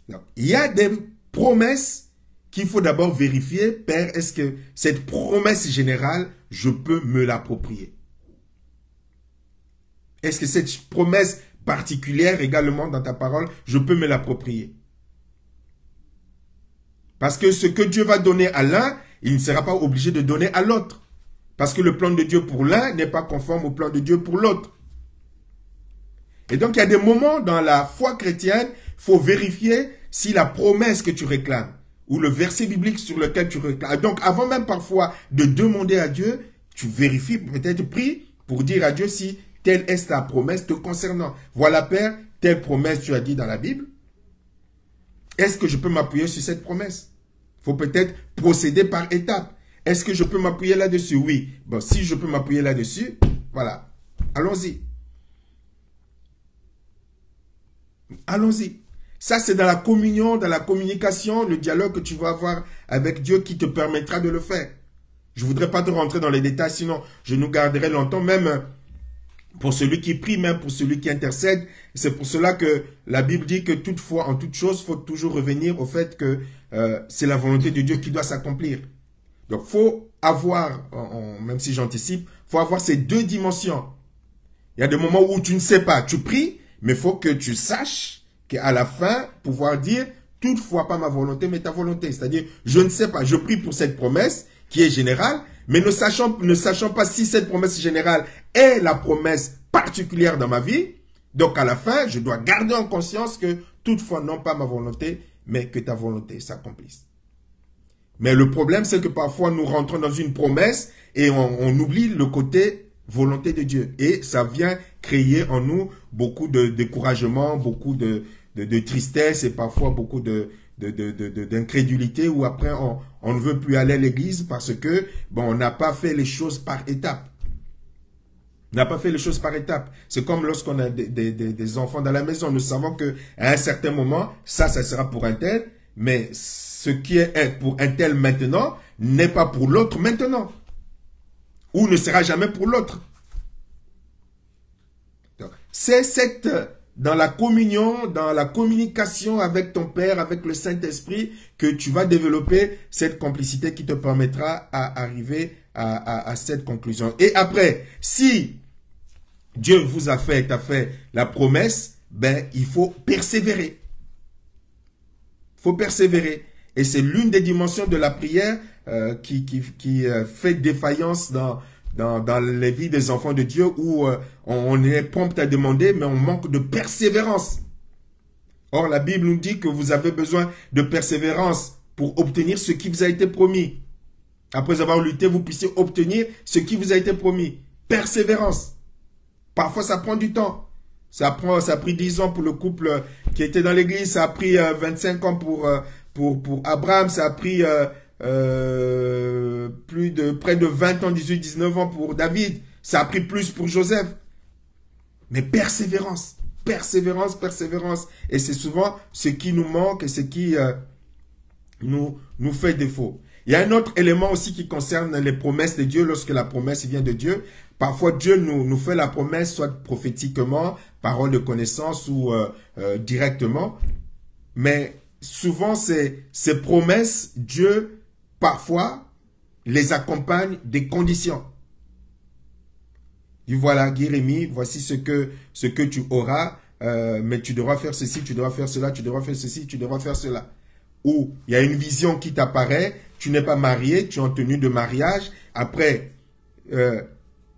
Donc, il y a des promesses qu'il faut d'abord vérifier. Père, est-ce que cette promesse générale, je peux me l'approprier? Est-ce que cette promesse particulière également dans ta parole, je peux me l'approprier? Parce que ce que Dieu va donner à l'un, il ne sera pas obligé de donner à l'autre. Parce que le plan de Dieu pour l'un n'est pas conforme au plan de Dieu pour l'autre. Et donc, il y a des moments dans la foi chrétienne, il faut vérifier si la promesse que tu réclames ou le verset biblique sur lequel tu réclames. Donc, avant même parfois de demander à Dieu, tu vérifies, peut-être prie pour dire à Dieu si telle est ta promesse te concernant. Voilà, Père, telle promesse tu as dit dans la Bible. Est-ce que je peux m'appuyer sur cette promesse? Il faut peut-être procéder par étapes. Est-ce que je peux m'appuyer là-dessus? Oui. Bon, si je peux m'appuyer là-dessus, voilà. Allons-y. Allons-y. Ça, c'est dans la communion, dans la communication, le dialogue que tu vas avoir avec Dieu qui te permettra de le faire. Je ne voudrais pas te rentrer dans les détails, sinon je nous garderai longtemps, même pour celui qui prie, même pour celui qui intercède. C'est pour cela que la Bible dit que toutefois, en toute chose, il faut toujours revenir au fait que c'est la volonté de Dieu qui doit s'accomplir. Donc, il faut avoir, même si j'anticipe, il faut avoir ces deux dimensions. Il y a des moments où tu ne sais pas, tu pries, mais il faut que tu saches qu'à la fin, pouvoir dire, toutefois pas ma volonté, mais ta volonté. C'est-à-dire, je ne sais pas, je prie pour cette promesse qui est générale, mais ne sachant pas si cette promesse générale est la promesse particulière dans ma vie. Donc, à la fin, je dois garder en conscience que toutefois, non pas ma volonté, mais que ta volonté s'accomplisse. Mais le problème, c'est que parfois, nous rentrons dans une promesse et on oublie le côté volonté de Dieu. Et ça vient créer en nous beaucoup de découragement, beaucoup de tristesse et parfois beaucoup d'incrédulité où après, on ne veut plus aller à l'église parce que bon, on n'a pas fait les choses par étapes. On n'a pas fait les choses par étapes. C'est comme lorsqu'on a des enfants dans la maison. Nous savons qu'à un certain moment, ça sera pour un tel, mais ce qui est pour un tel maintenant n'est pas pour l'autre maintenant. Ou ne sera jamais pour l'autre. C'est dans la communion, dans la communication avec ton Père, avec le Saint-Esprit, que tu vas développer cette complicité qui te permettra à arriver à cette conclusion. Et après, si Dieu vous a fait la promesse, ben, il faut persévérer. Il faut persévérer. Et c'est l'une des dimensions de la prière qui fait défaillance dans les vies des enfants de Dieu où on est prompt à demander, mais on manque de persévérance. Or, la Bible nous dit que vous avez besoin de persévérance pour obtenir ce qui vous a été promis. Après avoir lutté, vous puissiez obtenir ce qui vous a été promis. Persévérance. Parfois, ça prend du temps. Ça a pris 10 ans pour le couple qui était dans l'église. Ça a pris 25 ans pour Abraham. Ça a pris près de 20 ans, 18, 19 ans pour David. Ça a pris plus pour Joseph. Mais persévérance. Persévérance, persévérance. Et c'est souvent ce qui nous manque et ce qui nous fait défaut. Il y a un autre élément aussi qui concerne les promesses de Dieu lorsque la promesse vient de Dieu. Parfois, Dieu nous fait la promesse, soit prophétiquement, parole de connaissance ou directement. Mais souvent ces promesses, Dieu, parfois, les accompagne des conditions. Il dit, voilà, Jérémie, voici ce que tu auras, mais tu devras faire ceci, tu devras faire cela, tu devras faire ceci, tu devras faire cela. Ou il y a une vision qui t'apparaît, tu n'es pas marié, tu es en tenue de mariage. Après,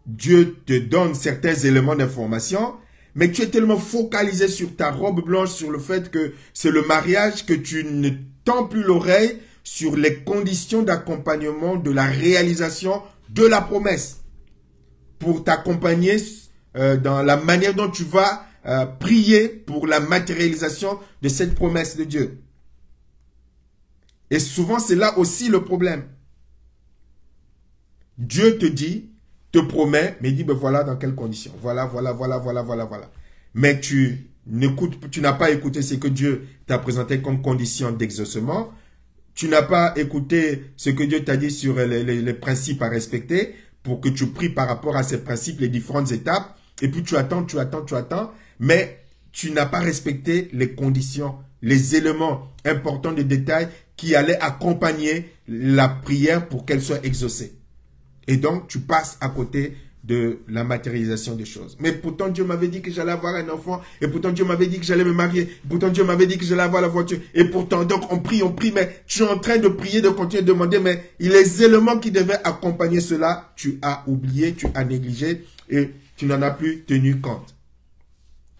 Dieu te donne certains éléments d'information, mais tu es tellement focalisé sur ta robe blanche, sur le fait que c'est le mariage, que tu ne tends plus l'oreille sur les conditions d'accompagnement de la réalisation de la promesse, pour t'accompagner dans la manière dont tu vas prier pour la matérialisation de cette promesse de Dieu. Et souvent, c'est là aussi le problème. Dieu te dit, te promet, mais il dit, ben voilà dans quelles conditions. Voilà. Mais tu n'as pas écouté ce que Dieu t'a présenté comme condition d'exaucement. Tu n'as pas écouté ce que Dieu t'a dit sur les principes à respecter pour que tu pries par rapport à ces principes, les différentes étapes. Et puis tu attends, mais tu n'as pas respecté les conditions, les éléments importants de détail qui allaient accompagner la prière pour qu'elle soit exaucée. Et donc, tu passes à côté de la matérialisation des choses. Mais pourtant, Dieu m'avait dit que j'allais avoir un enfant. Et pourtant, Dieu m'avait dit que j'allais me marier. Et pourtant, Dieu m'avait dit que j'allais avoir la voiture. Et pourtant, donc, on prie, mais tu es en train de prier, de continuer de demander, mais les éléments qui devaient accompagner cela, tu as oublié, tu as négligé et tu n'en as plus tenu compte.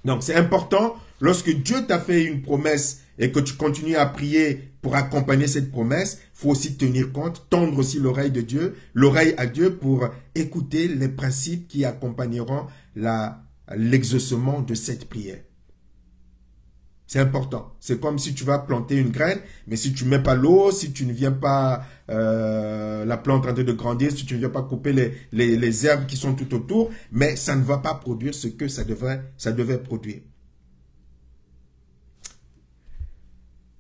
Donc, c'est important, lorsque Dieu t'a fait une promesse et que tu continues à prier pour accompagner cette promesse, il faut aussi tenir compte, tendre aussi l'oreille à Dieu pour écouter les principes qui accompagneront l'exaucement de cette prière. C'est important. C'est comme si tu vas planter une graine, mais si tu ne mets pas l'eau, si tu ne viens pas la plante en train de grandir, si tu ne viens pas couper les herbes qui sont tout autour, mais ça ne va pas produire ce que ça devait produire.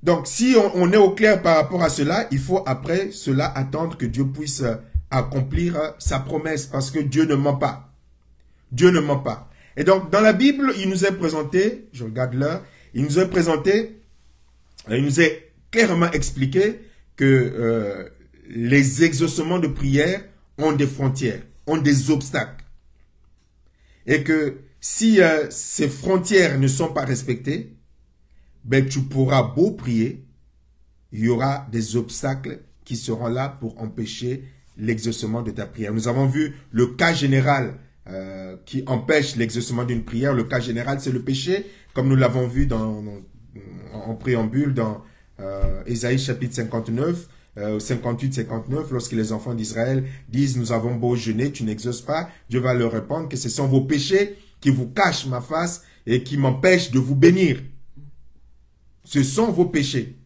Donc, si on est au clair par rapport à cela, il faut après cela attendre que Dieu puisse accomplir sa promesse, parce que Dieu ne ment pas. Dieu ne ment pas. Et donc, dans la Bible, il nous est présenté, je regarde l'heure, il nous est clairement expliqué que les exaucements de prière ont des frontières, ont des obstacles. Et que si ces frontières ne sont pas respectées, ben, tu pourras beau prier, il y aura des obstacles qui seront là pour empêcher l'exaucement de ta prière. Nous avons vu le cas général qui empêche l'exaucement d'une prière. Le cas général, c'est le péché, comme nous l'avons vu en préambule dans Ésaïe chapitre 59, 58-59, lorsque les enfants d'Israël disent « Nous avons beau jeûner, tu n'exauces pas », Dieu va leur répondre que ce sont vos péchés qui vous cachent ma face et qui m'empêchent de vous bénir. Ce sont vos péchés.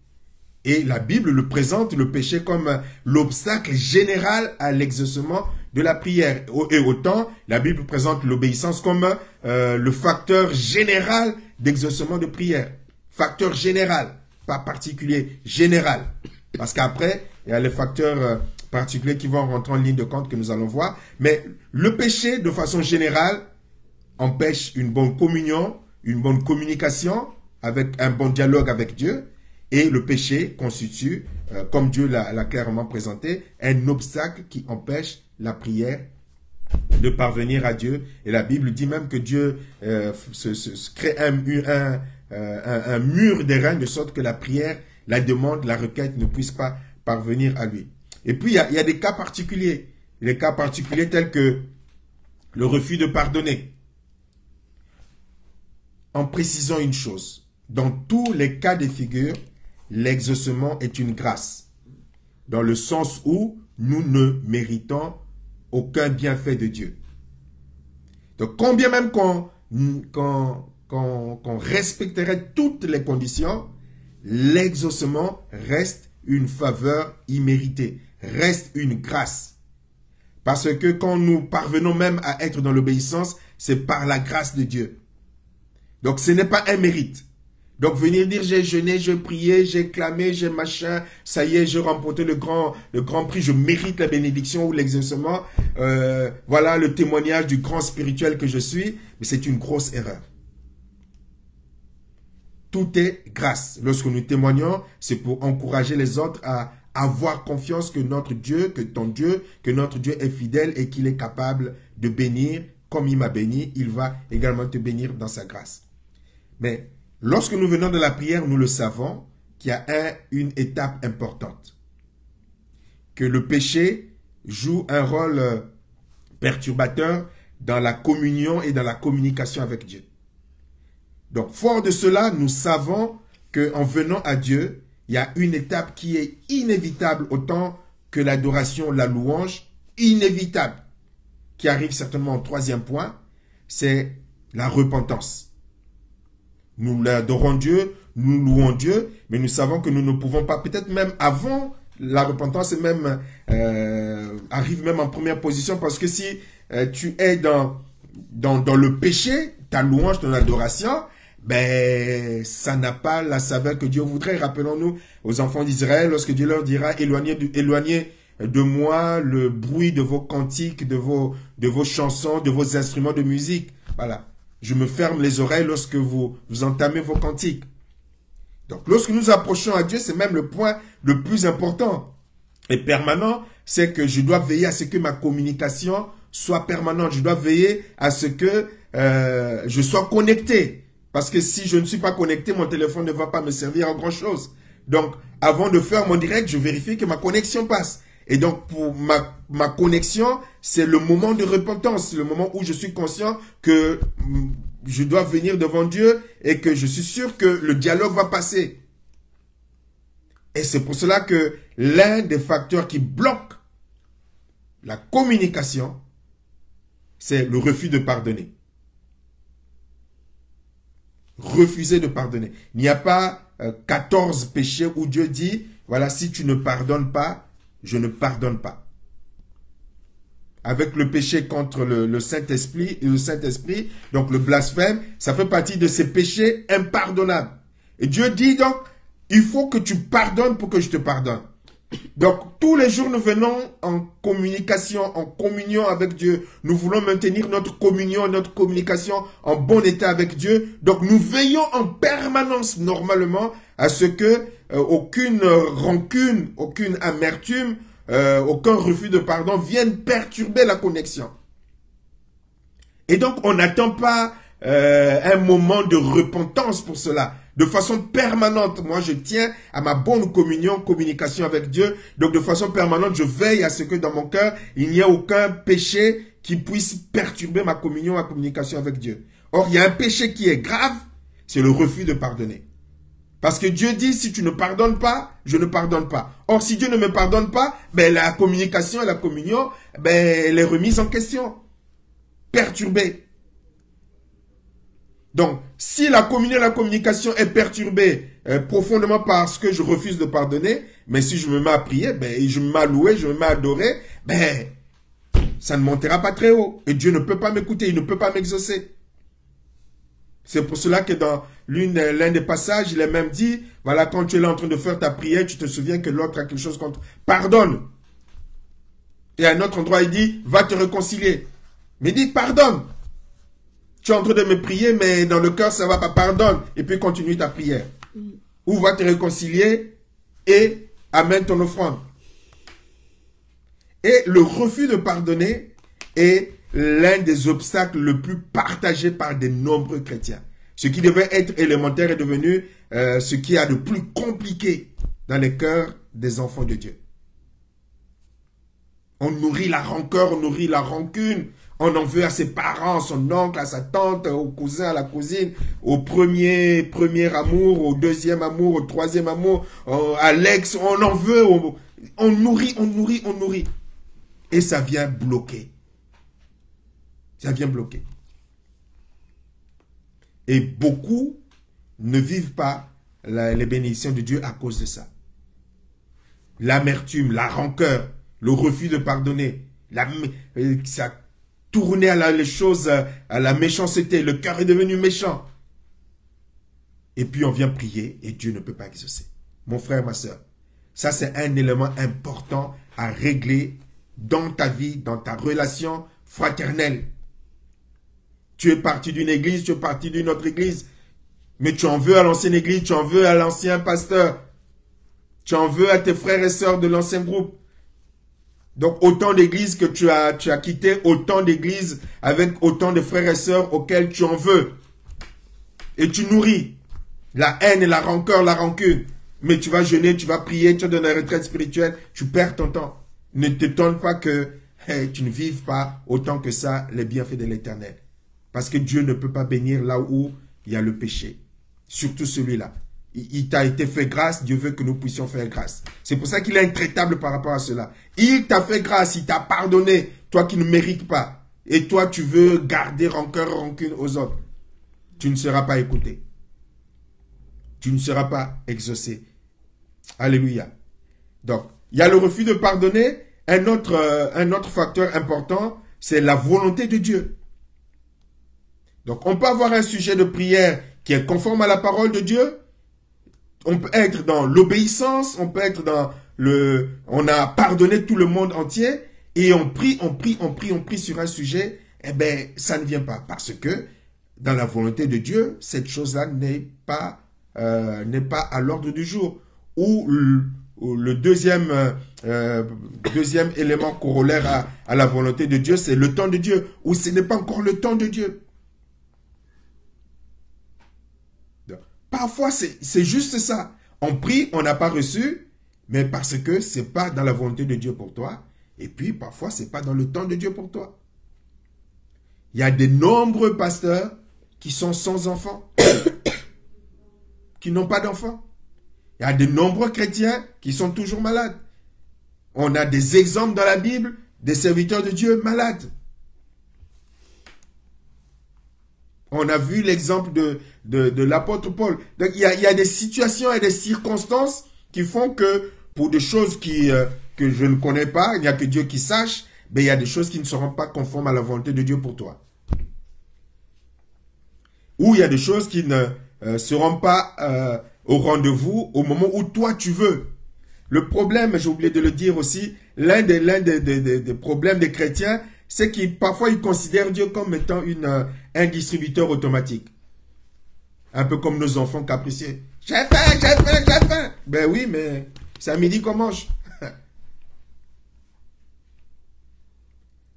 Et la Bible le présente, le péché, comme l'obstacle général à l'exaucement de la prière. Et autant, la Bible présente l'obéissance comme le facteur général d'exaucement de prière. Facteur général, pas particulier, général. Parce qu'après, il y a les facteurs particuliers qui vont rentrer en ligne de compte que nous allons voir. Mais le péché, de façon générale, empêche une bonne communion, une bonne communication, avec un bon dialogue avec Dieu, et le péché constitue, comme Dieu l'a clairement présenté, un obstacle qui empêche la prière de parvenir à Dieu. Et la Bible dit même que Dieu crée un mur d'airain de sorte que la prière, la demande, la requête ne puisse pas parvenir à lui. Et puis il y a des cas particuliers, les cas particuliers tels que le refus de pardonner. En précisant une chose, dans tous les cas de figure, l'exaucement est une grâce, dans le sens où nous ne méritons aucun bienfait de Dieu. Donc, combien même qu'on respecterait toutes les conditions, l'exaucement reste une faveur imméritée, reste une grâce. Parce que quand nous parvenons même à être dans l'obéissance, c'est par la grâce de Dieu. Donc, ce n'est pas un mérite. Donc, venir dire, j'ai jeûné, j'ai prié, j'ai clamé, j'ai machin, ça y est, j'ai remporté le grand prix, je mérite la bénédiction ou l'exaucement. Voilà le témoignage du grand spirituel que je suis. Mais c'est une grosse erreur. tout est grâce. Lorsque nous témoignons, c'est pour encourager les autres à avoir confiance que notre Dieu, que notre Dieu est fidèle et qu'il est capable de bénir. Comme il m'a béni, il va également te bénir dans sa grâce. Mais lorsque nous venons de la prière, nous le savons qu'il y a une étape importante. Que le péché joue un rôle perturbateur dans la communion et dans la communication avec Dieu. Donc, fort de cela, nous savons qu'en venant à Dieu, il y a une étape qui est inévitable autant que l'adoration, la louange, inévitable, qui arrive certainement au troisième point, c'est la repentance. Nous adorons Dieu, nous louons Dieu, mais nous savons que nous ne pouvons pas, peut-être même avant la repentance, même arrive même en première position, parce que si tu es dans le péché, ta louange, ton adoration, ben, ça n'a pas la saveur que Dieu voudrait. Rappelons-nous aux enfants d'Israël, lorsque Dieu leur dira, éloignez de moi le bruit de vos cantiques, de vos chansons, de vos instruments de musique. Voilà. Je me ferme les oreilles lorsque vous entamez vos cantiques. Donc, lorsque nous approchons à Dieu, c'est même le point le plus important et permanent, c'est que je dois veiller à ce que ma communication soit permanente. Je dois veiller à ce que je sois connecté. Parce que si je ne suis pas connecté, mon téléphone ne va pas me servir à grand chose. Donc, avant de faire mon direct, je vérifie que ma connexion passe. Et donc, pour ma connexion, c'est le moment de repentance. C'est le moment où je suis conscient que je dois venir devant Dieu et que je suis sûr que le dialogue va passer. Et c'est pour cela que l'un des facteurs qui bloque la communication, c'est le refus de pardonner. Refuser de pardonner. Il n'y a pas 14 péchés où Dieu dit, voilà, si tu ne pardonnes pas, je ne pardonne pas. Avec le péché contre le Saint-Esprit, donc le blasphème, ça fait partie de ces péchés impardonnables. Et Dieu dit donc, il faut que tu pardonnes pour que je te pardonne. Donc, tous les jours, nous venons en communication, en communion avec Dieu. Nous voulons maintenir notre communion, notre communication en bon état avec Dieu. Donc, nous veillons en permanence, normalement, à ce que aucune rancune, aucune amertume, aucun refus de pardon vienne perturber la connexion. Et donc, on n'attend pas un moment de repentance pour cela. De façon permanente, moi je tiens à ma bonne communication avec Dieu. Donc de façon permanente, je veille à ce que dans mon cœur, il n'y ait aucun péché qui puisse perturber ma communion, ma communication avec Dieu. Or, il y a un péché qui est grave, c'est le refus de pardonner. Parce que Dieu dit, si tu ne pardonnes pas, je ne pardonne pas. Or, si Dieu ne me pardonne pas, ben, la communication et la communion, ben, elle est remise en question, perturbée. Donc, si la communion et la communication est perturbée profondément parce que je refuse de pardonner, mais si je me mets à prier, ben, je me mets à louer, je me mets à adorer, ben, ça ne montera pas très haut. Et Dieu ne peut pas m'écouter, il ne peut pas m'exaucer. C'est pour cela que dans l'un des passages, il est même dit, voilà, quand tu es là en train de faire ta prière, tu te souviens que l'autre a quelque chose contre. Pardonne. Et à un autre endroit, il dit, va te réconcilier. Mais dis, pardonne. Tu es en train de me prier, mais dans le cœur, ça va pas. Pardonne. Et puis continue ta prière. Ou va te réconcilier et amène ton offrande. Et le refus de pardonner est l'un des obstacles le plus partagé par de nombreux chrétiens. Ce qui devait être élémentaire est devenu ce qui a de plus compliqué dans les cœurs des enfants de Dieu. On nourrit la rancœur, on nourrit la rancune. On en veut à ses parents, à son oncle, à sa tante, au cousin, à la cousine, au premier amour, au deuxième amour, au troisième amour, à l'ex. On en veut, on nourrit. Et ça vient bloquer. Ça vient bloquer. Et beaucoup ne vivent pas les bénédictions de Dieu à cause de ça. L'amertume, la rancœur, le refus de pardonner, ça tourner à les choses, à la méchanceté. Le cœur est devenu méchant. Et puis on vient prier et Dieu ne peut pas exaucer. Mon frère, ma soeur, ça c'est un élément important à régler dans ta vie, dans ta relation fraternelle. Tu es parti d'une église, tu es parti d'une autre église. Mais tu en veux à l'ancienne église, tu en veux à l'ancien pasteur. Tu en veux à tes frères et sœurs de l'ancien groupe. Donc, autant d'églises que tu as quitté, autant d'églises avec autant de frères et sœurs auxquels tu en veux. Et tu nourris la haine et la rancœur, la rancune. Mais tu vas jeûner, tu vas prier, tu vas donner une retraite spirituelle, tu perds ton temps. Ne t'étonne pas que tu ne vives pas autant que ça les bienfaits de l'Éternel. Parce que Dieu ne peut pas bénir là où il y a le péché. Surtout celui-là. Il t'a été fait grâce, Dieu veut que nous puissions faire grâce. C'est pour ça qu'il est intraitable par rapport à cela. Il t'a fait grâce, il t'a pardonné, toi qui ne mérites pas. Et toi, tu veux garder rancœur et rancune aux autres. Tu ne seras pas écouté. Tu ne seras pas exaucé. Alléluia. Donc, il y a le refus de pardonner. Un autre facteur important, c'est la volonté de Dieu. Donc, on peut avoir un sujet de prière qui est conforme à la parole de Dieu. On peut être dans l'obéissance, on peut être dans on a pardonné tout le monde entier et on prie sur un sujet, eh bien, ça ne vient pas. Parce que, dans la volonté de Dieu, cette chose-là n'est pas à l'ordre du jour. Ou le deuxième élément corollaire à la volonté de Dieu, c'est le temps de Dieu. Ou ce n'est pas encore le temps de Dieu. Parfois, c'est juste ça. On prie, on n'a pas reçu, mais parce que ce n'est pas dans la volonté de Dieu pour toi. Et puis, parfois, ce n'est pas dans le temps de Dieu pour toi. Il y a de nombreux pasteurs qui sont sans enfants, qui n'ont pas d'enfants. Il y a de nombreux chrétiens qui sont toujours malades. On a des exemples dans la Bible des serviteurs de Dieu malades. On a vu l'exemple de l'apôtre Paul. Donc, il y a des situations et des circonstances qui font que, pour des choses que je ne connais pas, il n'y a que Dieu qui sache, mais il y a des choses qui ne seront pas conformes à la volonté de Dieu pour toi. Ou il y a des choses qui ne seront pas au rendez-vous au moment où toi tu veux. Le problème, j'ai oublié de le dire aussi, l'un des problèmes des chrétiens, c'est qu'ils parfois ils considèrent Dieu comme étant un distributeur automatique. Un peu comme nos enfants capricieux. J'ai faim. Ben oui, mais c'est à midi qu'on mange.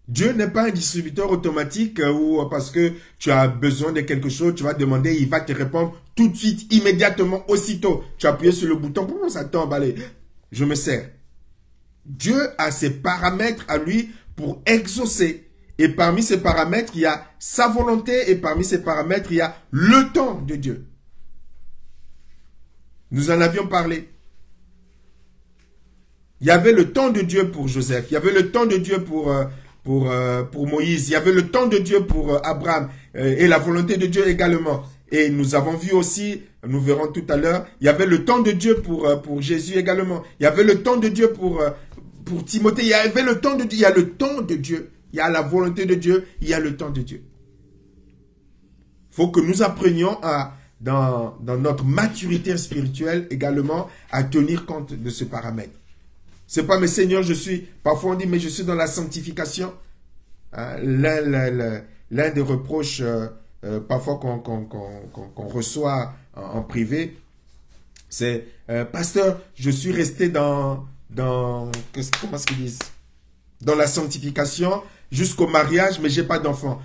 Dieu n'est pas un distributeur automatique où parce que tu as besoin de quelque chose, tu vas demander, il va te répondre tout de suite, immédiatement, aussitôt. Tu as appuyé sur le bouton, pourquoi ça tombe, allez, je me sers. Dieu a ses paramètres à lui pour exaucer. Et parmi ces paramètres, il y a sa volonté et parmi ces paramètres, il y a le temps de Dieu. Nous en avions parlé. Il y avait le temps de Dieu pour Joseph, il y avait le temps de Dieu pour Moïse, il y avait le temps de Dieu pour Abraham et la volonté de Dieu également. Et nous avons vu aussi, nous verrons tout à l'heure, il y avait le temps de Dieu pour Jésus également. Il y avait le temps de Dieu pour Timothée. Il y avait le temps de Dieu. Il y a le temps de Dieu. Il y a la volonté de Dieu. Il y a le temps de Dieu. Il faut que nous apprenions dans notre maturité spirituelle également à tenir compte de ce paramètre. C'est pas, mais Seigneur, parfois on dit, mais je suis dans la sanctification. Hein, l'un des reproches parfois qu'on reçoit en privé, c'est pasteur, je suis resté comment est-ce qu'ils disent, dans la sanctification jusqu'au mariage, mais j'ai pas d'enfant.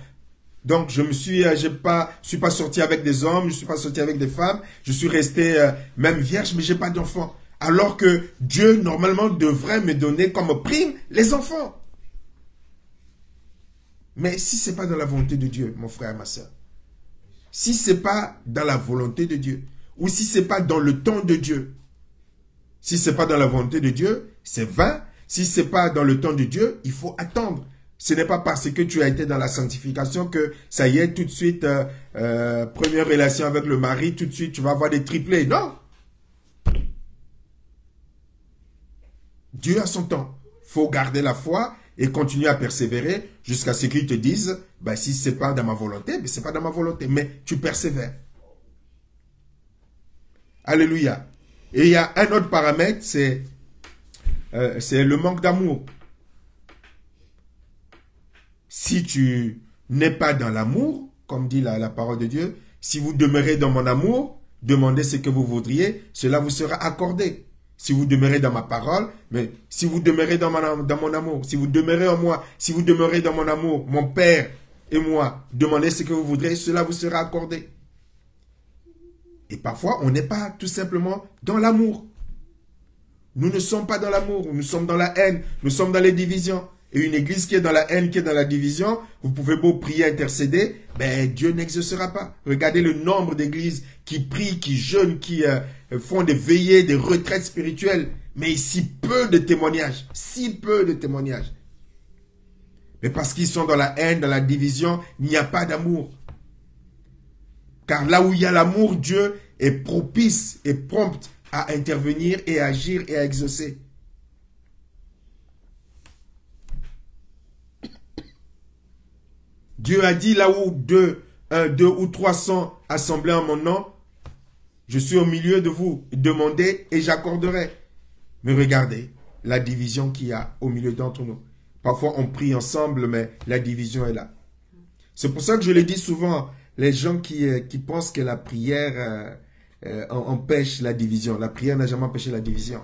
Donc je suis pas sorti avec des hommes, je suis pas sorti avec des femmes, je suis resté même vierge, mais j'ai pas d'enfant. Alors que Dieu normalement devrait me donner comme prime les enfants. Mais si c'est pas dans la volonté de Dieu, mon frère, ma soeur, si c'est pas dans la volonté de Dieu, ou si c'est pas dans le temps de Dieu, si c'est pas dans la volonté de Dieu, c'est vain. Si c'est pas dans le temps de Dieu, il faut attendre. Ce n'est pas parce que tu as été dans la sanctification que ça y est, tout de suite, première relation avec le mari, tout de suite, tu vas avoir des triplés. Non. Dieu a son temps. Il faut garder la foi et continuer à persévérer jusqu'à ce qu'ils te disent, bah, si ce n'est pas dans ma volonté, mais ce n'est pas dans ma volonté. Mais tu persévères. Alléluia. Et il y a un autre paramètre, c'est le manque d'amour. Si tu n'es pas dans l'amour, comme dit la parole de Dieu, Si vous demeurez dans mon amour, demandez ce que vous voudriez, cela vous sera accordé. Si vous demeurez dans ma parole, mais si vous demeurez dans mon amour, si vous demeurez en moi, si vous demeurez dans mon amour, mon Père et moi, demandez ce que vous voudrez, cela vous sera accordé. Et parfois, on n'est pas tout simplement dans l'amour. Nous ne sommes pas dans l'amour, nous sommes dans la haine, nous sommes dans les divisions. Et une église qui est dans la haine, qui est dans la division, vous pouvez beau prier, intercéder, ben Dieu n'exaucera pas. Regardez le nombre d'églises qui prient, qui jeûnent, qui font des veillées, des retraites spirituelles, mais si peu de témoignages, si peu de témoignages. Mais parce qu'ils sont dans la haine, dans la division, il n'y a pas d'amour. Car là où il y a l'amour, Dieu est propice et prompt à intervenir et à agir et à exaucer. Dieu a dit là où deux ou 300 assemblés en mon nom, je suis au milieu de vous. Demandez et j'accorderai. Mais regardez la division qu'il y a au milieu d'entre nous. Parfois on prie ensemble, mais la division est là. C'est pour ça que je le dis souvent, les gens qui pensent que la prière empêche la division. La prière n'a jamais empêché la division.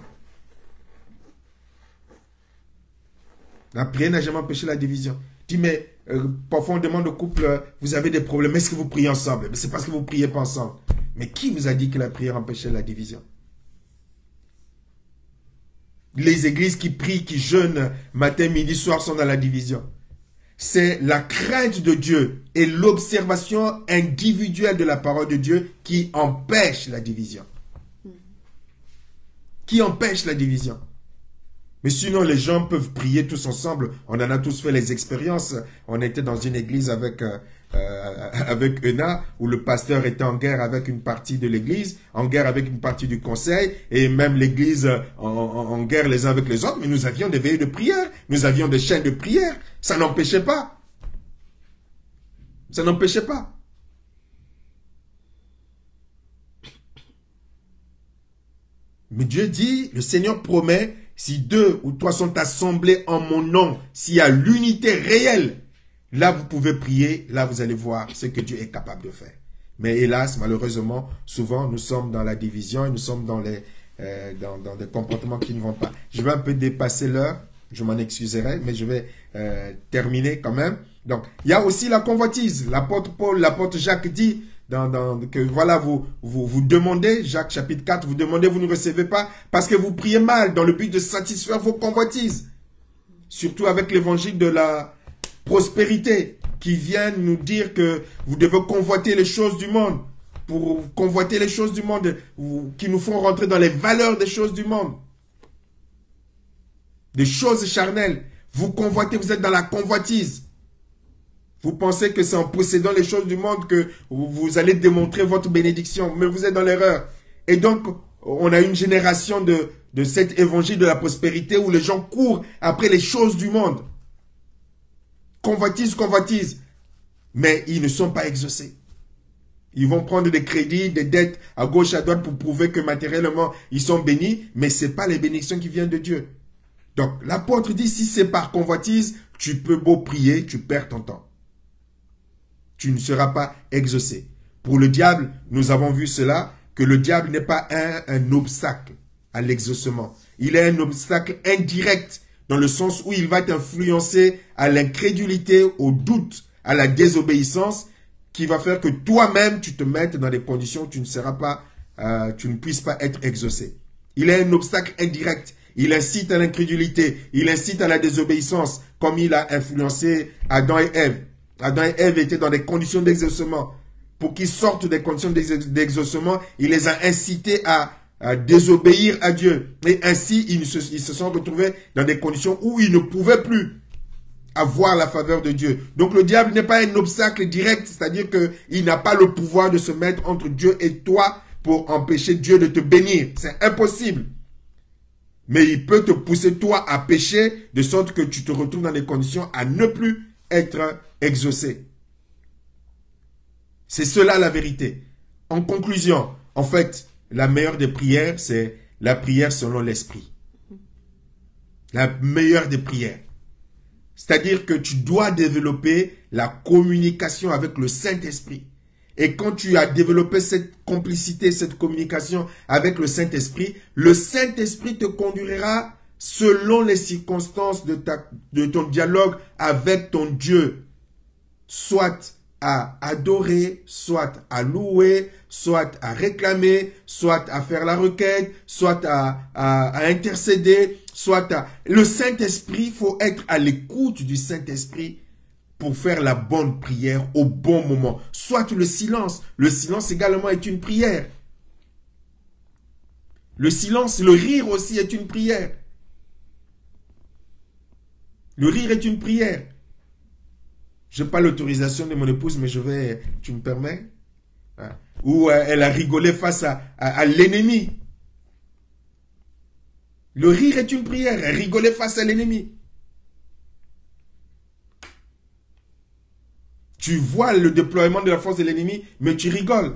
La prière n'a jamais empêché la division. Dis, mais parfois on demande au couple, vous avez des problèmes, est-ce que vous priez ensemble? Mais c'est parce que vous ne priez pas ensemble. Mais qui vous a dit que la prière empêchait la division? Les églises qui prient, qui jeûnent matin, midi, soir sont dans la division. C'est la crainte de Dieu et l'observation individuelle de la parole de Dieu qui empêche la division. Qui empêche la division. Mais sinon, les gens peuvent prier tous ensemble. On en a tous fait les expériences. On était dans une église avec Ena, où le pasteur était en guerre avec une partie de l'église, en guerre avec une partie du conseil, et même l'église en guerre les uns avec les autres. Mais nous avions des veillées de prière, nous avions des chaînes de prière. Ça n'empêchait pas. Ça n'empêchait pas. Mais Dieu dit, le Seigneur promet, si 2 ou 3 sont assemblés en mon nom, s'il y a l'unité réelle, là vous pouvez prier, là vous allez voir ce que Dieu est capable de faire. Mais hélas, malheureusement, souvent nous sommes dans la division et nous sommes dans des comportements qui ne vont pas. Je vais un peu dépasser l'heure, je m'en excuserai, mais je vais terminer quand même. Donc, il y a aussi la convoitise. L'apôtre Paul, l'apôtre Jacques dit, que voilà, vous demandez, Jacques chapitre 4, vous demandez, vous ne recevez pas, parce que vous priez mal, dans le but de satisfaire vos convoitises. Surtout avec l'évangile de la prospérité, qui vient nous dire que vous devez convoiter les choses du monde, pour convoiter les choses du monde, qui nous font rentrer dans les valeurs des choses du monde. Des choses charnelles. Vous convoitez, vous êtes dans la convoitise. Vous pensez que c'est en possédant les choses du monde que vous allez démontrer votre bénédiction. Mais vous êtes dans l'erreur. Et donc, on a une génération de cet évangile de la prospérité où les gens courent après les choses du monde. Convoitise, convoitise. Mais ils ne sont pas exaucés. Ils vont prendre des crédits, des dettes à gauche, à droite pour prouver que matériellement, ils sont bénis. Mais ce n'est pas les bénédictions qui viennent de Dieu. Donc, l'apôtre dit, si c'est par convoitise, tu peux beau prier, tu perds ton temps. Tu ne seras pas exaucé. Pour le diable, nous avons vu cela, que le diable n'est pas un obstacle à l'exaucement. Il est un obstacle indirect, dans le sens où il va t'influencer à l'incrédulité, au doute, à la désobéissance, qui va faire que toi-même, tu te mettes dans des conditions où tu ne puisses pas être exaucé. Il est un obstacle indirect. Il incite à l'incrédulité, il incite à la désobéissance, comme il a influencé Adam et Ève. Adam et Ève étaient dans des conditions d'exaucement. Pour qu'ils sortent des conditions d'exaucement, il les a incités à désobéir à Dieu. Et ainsi, ils se sont retrouvés dans des conditions où ils ne pouvaient plus avoir la faveur de Dieu. Donc le diable n'est pas un obstacle direct, c'est-à-dire qu'il n'a pas le pouvoir de se mettre entre Dieu et toi pour empêcher Dieu de te bénir. C'est impossible. Mais il peut te pousser toi à pécher de sorte que tu te retrouves dans des conditions à ne plus être exaucé. C'est cela la vérité. En conclusion, en fait, la meilleure des prières, c'est la prière selon l'esprit. La meilleure des prières. C'est-à-dire que tu dois développer la communication avec le Saint-Esprit. Et quand tu as développé cette complicité, cette communication avec le Saint-Esprit te conduira selon les circonstances de ton dialogue avec ton Dieu, soit à adorer, soit à louer, soit à réclamer, soit à faire la requête, soit à intercéder, soit à... Le Saint-Esprit, il faut être à l'écoute du Saint-Esprit pour faire la bonne prière au bon moment. Soit le silence. Le silence également est une prière. Le silence, le rire aussi est une prière. Le rire est une prière. Je n'ai pas l'autorisation de mon épouse, mais tu me permets? Où elle a rigolé face à l'ennemi. Le rire est une prière. Elle rigolait face à l'ennemi. Tu vois le déploiement de la force de l'ennemi, mais tu rigoles.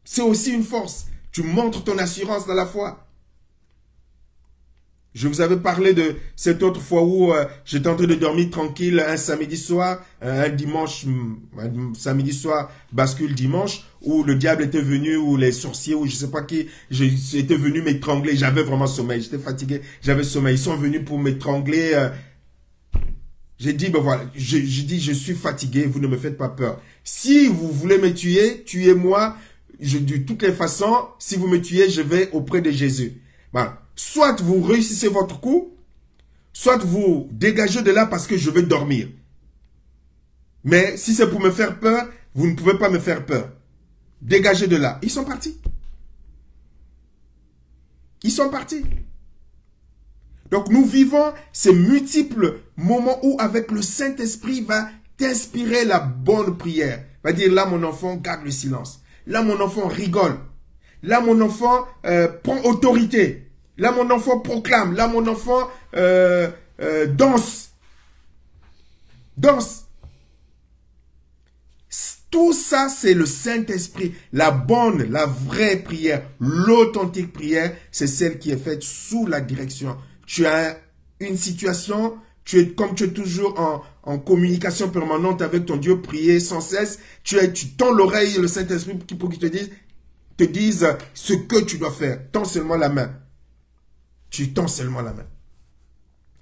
C'est aussi une force. Tu montres ton assurance dans la foi. Je vous avais parlé de cette autre fois où j'étais en train de dormir tranquille un samedi soir, un samedi soir bascule dimanche, où le diable était venu, ou les sorciers, ou je sais pas qui, était venu m'étrangler. J'avais vraiment sommeil, j'étais fatigué, j'avais sommeil. Ils sont venus pour m'étrangler. J'ai dit, ben voilà, j'ai dit, je suis fatigué, vous ne me faites pas peur. Si vous voulez me tuer, tuez-moi. De toutes les façons, si vous me tuez, je vais auprès de Jésus. Ben, soit vous réussissez votre coup, soit vous dégagez de là parce que je vais dormir. Mais si c'est pour me faire peur, vous ne pouvez pas me faire peur. Dégagez de là. Ils sont partis. Ils sont partis. Donc nous vivons ces multiples moments où avec le Saint-Esprit va t'inspirer la bonne prière. Va dire là mon enfant garde le silence. Là mon enfant rigole. Là mon enfant prend autorité. Là mon enfant proclame. Là mon enfant danse. Danse. Tout ça, c'est le Saint-Esprit. La bonne, la vraie prière, l'authentique prière, c'est celle qui est faite sous la direction. Tu as une situation, comme tu es toujours en communication permanente avec ton Dieu, prier sans cesse, tu tends l'oreille le Saint-Esprit pour qu'il te dise ce que tu dois faire. Tends seulement la main. Tu tends seulement la main.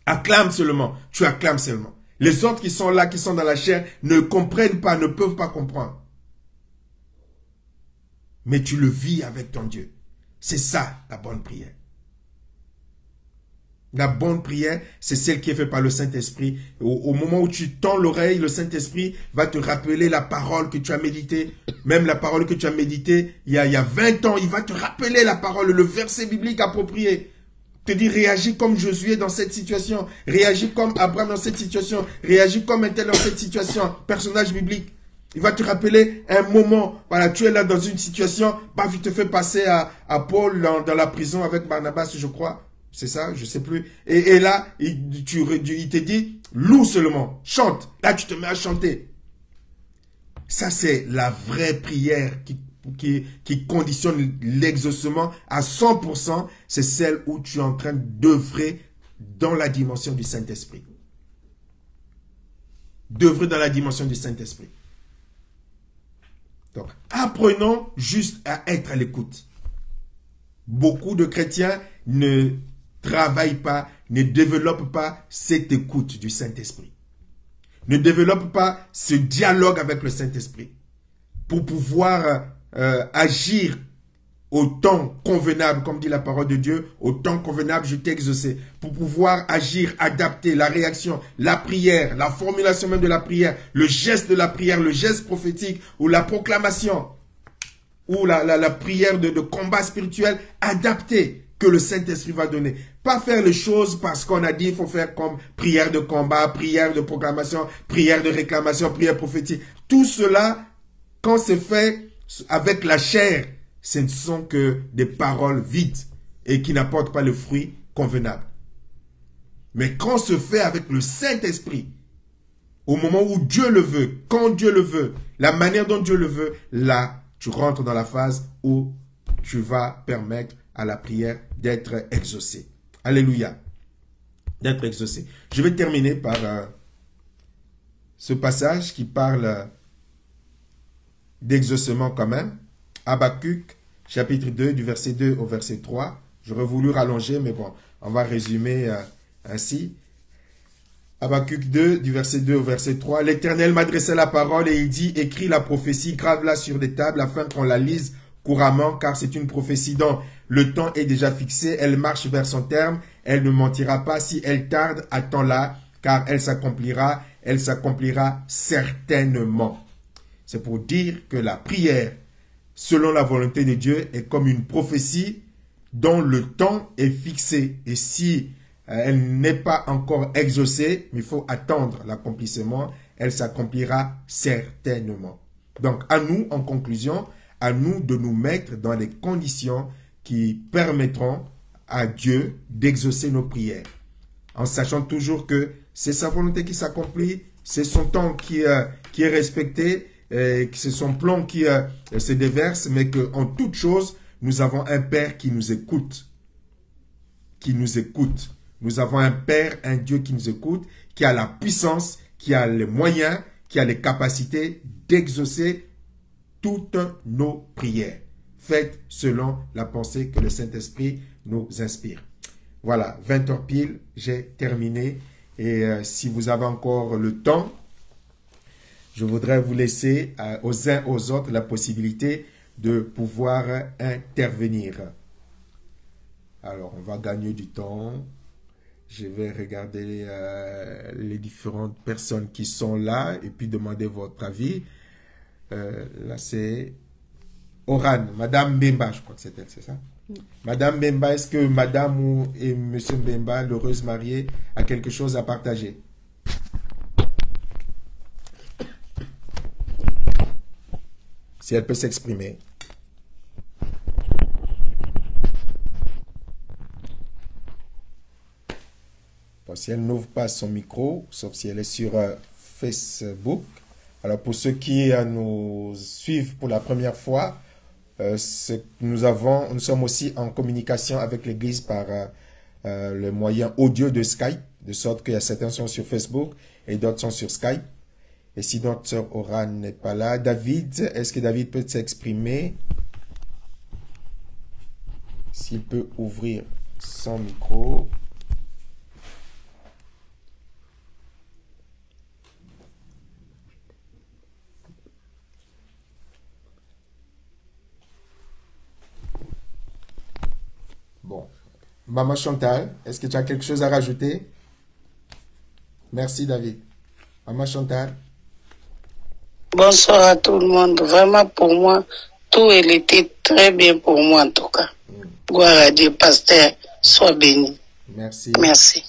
Acclame seulement. Tu acclames seulement. Les autres qui sont là, qui sont dans la chair, ne comprennent pas, ne peuvent pas comprendre. Mais tu le vis avec ton Dieu. C'est ça, la bonne prière. La bonne prière, c'est celle qui est faite par le Saint-Esprit. Au moment où tu tends l'oreille, le Saint-Esprit va te rappeler la parole que tu as méditée. Même la parole que tu as méditée il y a 20 ans, il va te rappeler la parole, le verset biblique approprié. Te dit, réagis comme Josué dans cette situation. Réagis comme Abraham dans cette situation. Réagis comme un tel dans cette situation. Personnage biblique. Il va te rappeler un moment. Voilà, tu es là dans une situation. Baf, il te fait passer à Paul dans la prison avec Barnabas, je crois. C'est ça, je sais plus. Et là, il te dit, loue seulement, chante. Là, tu te mets à chanter. Ça, c'est la vraie prière qui conditionne l'exaucement à 100%. C'est celle où tu es en train d'œuvrer dans la dimension du Saint-Esprit. D'œuvrer dans la dimension du Saint-Esprit. Donc, apprenons juste à être à l'écoute. Beaucoup de chrétiens ne travaillent pas, ne développent pas cette écoute du Saint-Esprit. Ne développent pas ce dialogue avec le Saint-Esprit pour pouvoir agir au temps convenable, comme dit la parole de Dieu, au temps convenable, je t'ai exaucé. Pour pouvoir agir, adapter la réaction, la prière, la formulation même de la prière, le geste de la prière, le geste prophétique ou la proclamation ou la prière de combat spirituel adapté que le Saint-Esprit va donner. Pas faire les choses parce qu'on a dit il faut faire comme prière de combat, prière de proclamation, prière de réclamation, prière prophétique. Tout cela, quand c'est fait avec la chair, ce ne sont que des paroles vides et qui n'apportent pas le fruit convenable. Mais quand se fait avec le Saint-Esprit, au moment où Dieu le veut, quand Dieu le veut, la manière dont Dieu le veut, là, tu rentres dans la phase où tu vas permettre à la prière d'être exaucée. Alléluia. D'être exaucée. Je vais terminer par ce passage qui parle d'exaucement quand même. Habakkuk, chapitre 2, du verset 2 au verset 3. J'aurais voulu rallonger, mais bon, on va résumer ainsi. Habakkuk 2, du verset 2 au verset 3. L'Éternel m'adressait la parole et il dit, écris la prophétie, grave-la sur des tables afin qu'on la lise couramment, car c'est une prophétie dont le temps est déjà fixé, elle marche vers son terme, elle ne mentira pas. Si elle tarde, attends-la, car elle s'accomplira certainement. C'est pour dire que la prière, selon la volonté de Dieu, est comme une prophétie dont le temps est fixé. Et si elle n'est pas encore exaucée, mais il faut attendre l'accomplissement, elle s'accomplira certainement. Donc, à nous, en conclusion, à nous de nous mettre dans les conditions qui permettront à Dieu d'exaucer nos prières. En sachant toujours que c'est sa volonté qui s'accomplit, c'est son temps qui est respecté, c'est son plan qui se déverse, mais qu'en toute chose, nous avons un Père qui nous écoute. Qui nous écoute. Nous avons un Père, un Dieu qui nous écoute, qui a la puissance, qui a les moyens, qui a les capacités d'exaucer toutes nos prières. Faites selon la pensée que le Saint-Esprit nous inspire. Voilà, 20 heures pile, j'ai terminé. Et si vous avez encore le temps, je voudrais vous laisser aux uns aux autres la possibilité de pouvoir intervenir. Alors, on va gagner du temps. Je vais regarder les différentes personnes qui sont là et puis demander votre avis. Là, c'est Oran, Madame Bemba, je crois que c'est elle, c'est ça? Madame Bemba, est-ce que Madame et Monsieur Bemba, l'heureuse mariée, a quelque chose à partager? Si elle peut s'exprimer. Bon, si elle n'ouvre pas son micro, sauf si elle est sur Facebook. Alors, pour ceux qui nous suivent pour la première fois, nous sommes aussi en communication avec l'Église par le moyen audio de Skype, de sorte qu'il y a certains sont sur Facebook et d'autres sont sur Skype. Et si notre sœur Oran n'est pas là, David, est-ce que David peut s'exprimer? S'il peut ouvrir son micro. Bon. Maman Chantal, est-ce que tu as quelque chose à rajouter? Merci David. Maman Chantal. Bonsoir à tout le monde. Vraiment, pour moi, tout elle était très bien pour moi en tout cas. Gloire à Dieu, pasteur, sois béni. Merci. Merci.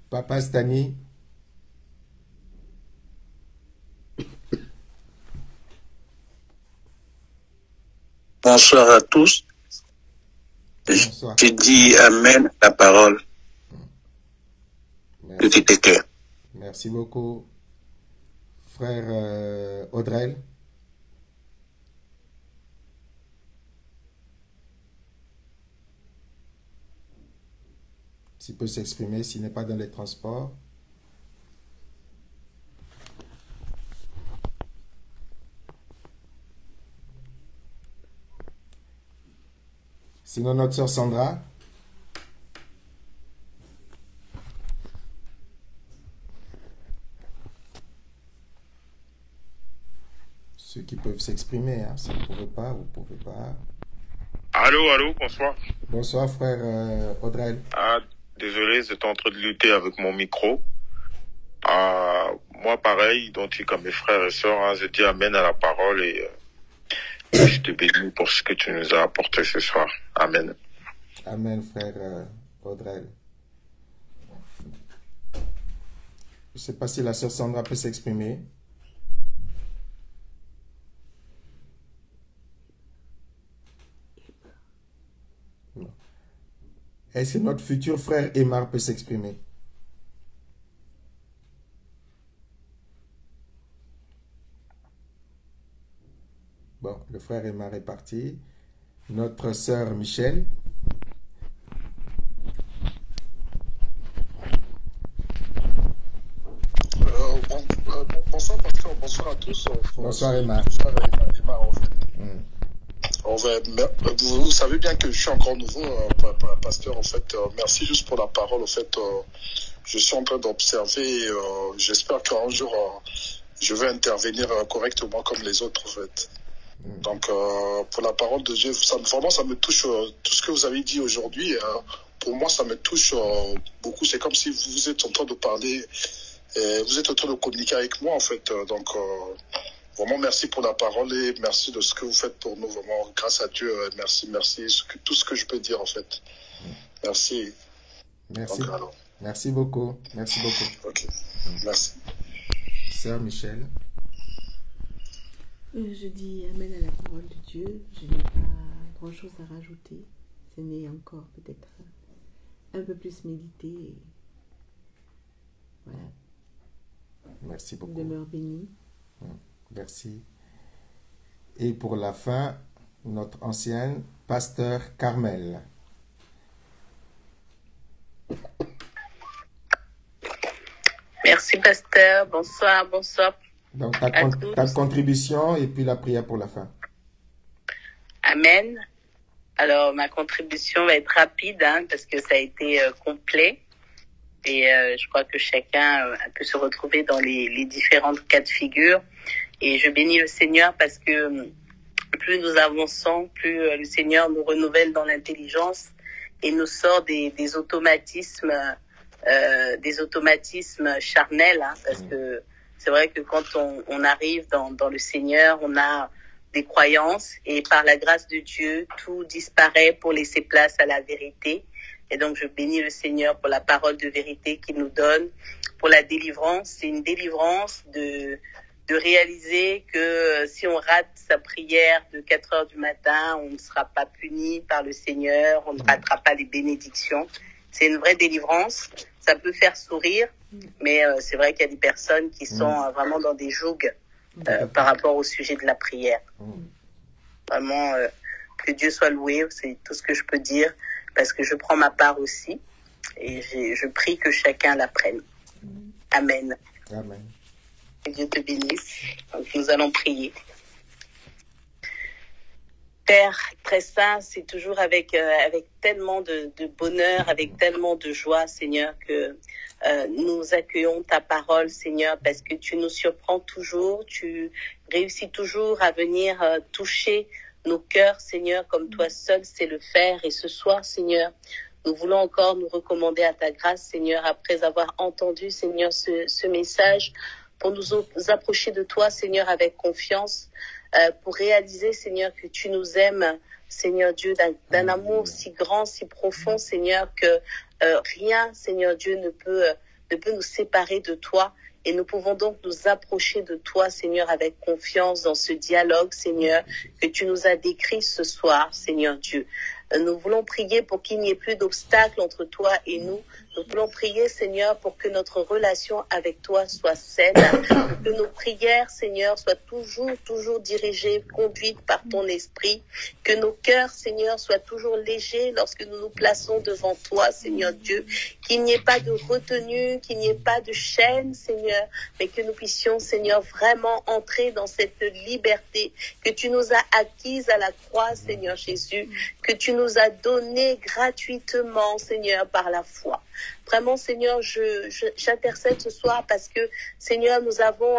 Papa Stani. Bonsoir à tous. Bonsoir. Je dis Amen à la parole de tout cœur. Merci beaucoup. Frère Audrey. S'il peut s'exprimer, s'il n'est pas dans les transports. Sinon, notre sœur Sandra. Ceux qui peuvent s'exprimer, hein. Si vous ne pouvez pas, vous ne pouvez pas. Allô, bonsoir. Bonsoir, frère Audrey. Ah, désolé, j'étais en train de lutter avec mon micro. Moi, pareil, identique à mes frères et sœurs, hein, je dis Amen à la parole et je te bénis pour ce que tu nous as apporté ce soir. Amen. Amen, frère Audrey. Je ne sais pas si la sœur Sandra peut s'exprimer. Non. Est-ce que notre futur frère Aymar peut s'exprimer? Bon, le frère Aymar est parti. Notre sœur Michel. Bonsoir, pasteur. Bonsoir à tous. tous. Bonsoir Emma. Bonsoir Emma, en fait. Vous savez bien que je suis encore nouveau, pasteur, en fait. Merci juste pour la parole, en fait. Je suis en train d'observer. J'espère qu'un jour, je vais intervenir correctement comme les autres, en fait. Donc, pour la parole de Dieu, vraiment, ça me touche. Tout ce que vous avez dit aujourd'hui, pour moi, ça me touche beaucoup. C'est comme si vous êtes en train de parler, vous êtes en train de communiquer avec moi, en fait. Donc, vraiment, merci pour la parole et merci de ce que vous faites pour nous. Vraiment, grâce à Dieu, merci. Tout ce que je peux dire, en fait. Merci. Merci. Donc, merci beaucoup. Merci beaucoup. Ok. Merci. Sœur Michel. Je dis amen à la parole de Dieu. Je n'ai pas grand-chose à rajouter. Ce n'est encore peut-être un peu plus médité. Voilà. Merci beaucoup. Demeure bénie. Merci. Et pour la fin, notre ancienne pasteur Carmel. Merci pasteur. Bonsoir. Donc ta contribution et puis la prière pour la fin. Amen. Alors ma contribution va être rapide parce que ça a été complet et je crois que chacun peut se retrouver dans les différentes cas de figure et je bénis le Seigneur parce que plus nous avançons, plus le Seigneur nous renouvelle dans l'intelligence et nous sort des automatismes charnels parce que c'est vrai que quand on arrive dans le Seigneur, on a des croyances et par la grâce de Dieu, tout disparaît pour laisser place à la vérité. Et donc, je bénis le Seigneur pour la parole de vérité qu'il nous donne, pour la délivrance. C'est une délivrance de réaliser que si on rate sa prière de 4 heures du matin, on ne sera pas puni par le Seigneur, on ne ratera pas les bénédictions. C'est une vraie délivrance. Ça peut faire sourire, mais c'est vrai qu'il y a des personnes qui sont vraiment dans des jougs par rapport au sujet de la prière. Vraiment, que Dieu soit loué, c'est tout ce que je peux dire, parce que je prends ma part aussi, et je prie que chacun la prenne. Amen. Amen. Que Dieu te bénisse. Donc, nous allons prier. Père très saint, c'est toujours avec tellement de bonheur, avec tellement de joie, Seigneur, que nous accueillons ta parole, Seigneur, parce que tu nous surprends toujours, tu réussis toujours à venir toucher nos cœurs, Seigneur, comme toi seul sais le faire. Et ce soir, Seigneur, nous voulons encore nous recommander à ta grâce, Seigneur, après avoir entendu, Seigneur, ce message, pour nous approcher de toi, Seigneur, avec confiance, pour réaliser, Seigneur, que tu nous aimes, Seigneur Dieu, d'un amour si grand, si profond, Seigneur, que rien, Seigneur Dieu, ne peut nous séparer de toi. Et nous pouvons donc nous approcher de toi, Seigneur, avec confiance dans ce dialogue, Seigneur, que tu nous as décrit ce soir, Seigneur Dieu. Nous voulons prier pour qu'il n'y ait plus d'obstacles entre toi et nous. Nous voulons prier, Seigneur, pour que notre relation avec toi soit saine, que nos prières, Seigneur, soient toujours dirigées, conduites par ton esprit, que nos cœurs, Seigneur, soient toujours légers lorsque nous nous plaçons devant toi, Seigneur Dieu, qu'il n'y ait pas de retenue, qu'il n'y ait pas de chaîne, Seigneur, mais que nous puissions, Seigneur, vraiment entrer dans cette liberté que tu nous as acquise à la croix, Seigneur Jésus, que tu nous as donné gratuitement, Seigneur, par la foi. Vraiment, Seigneur, j'intercède ce soir parce que, Seigneur, nous avons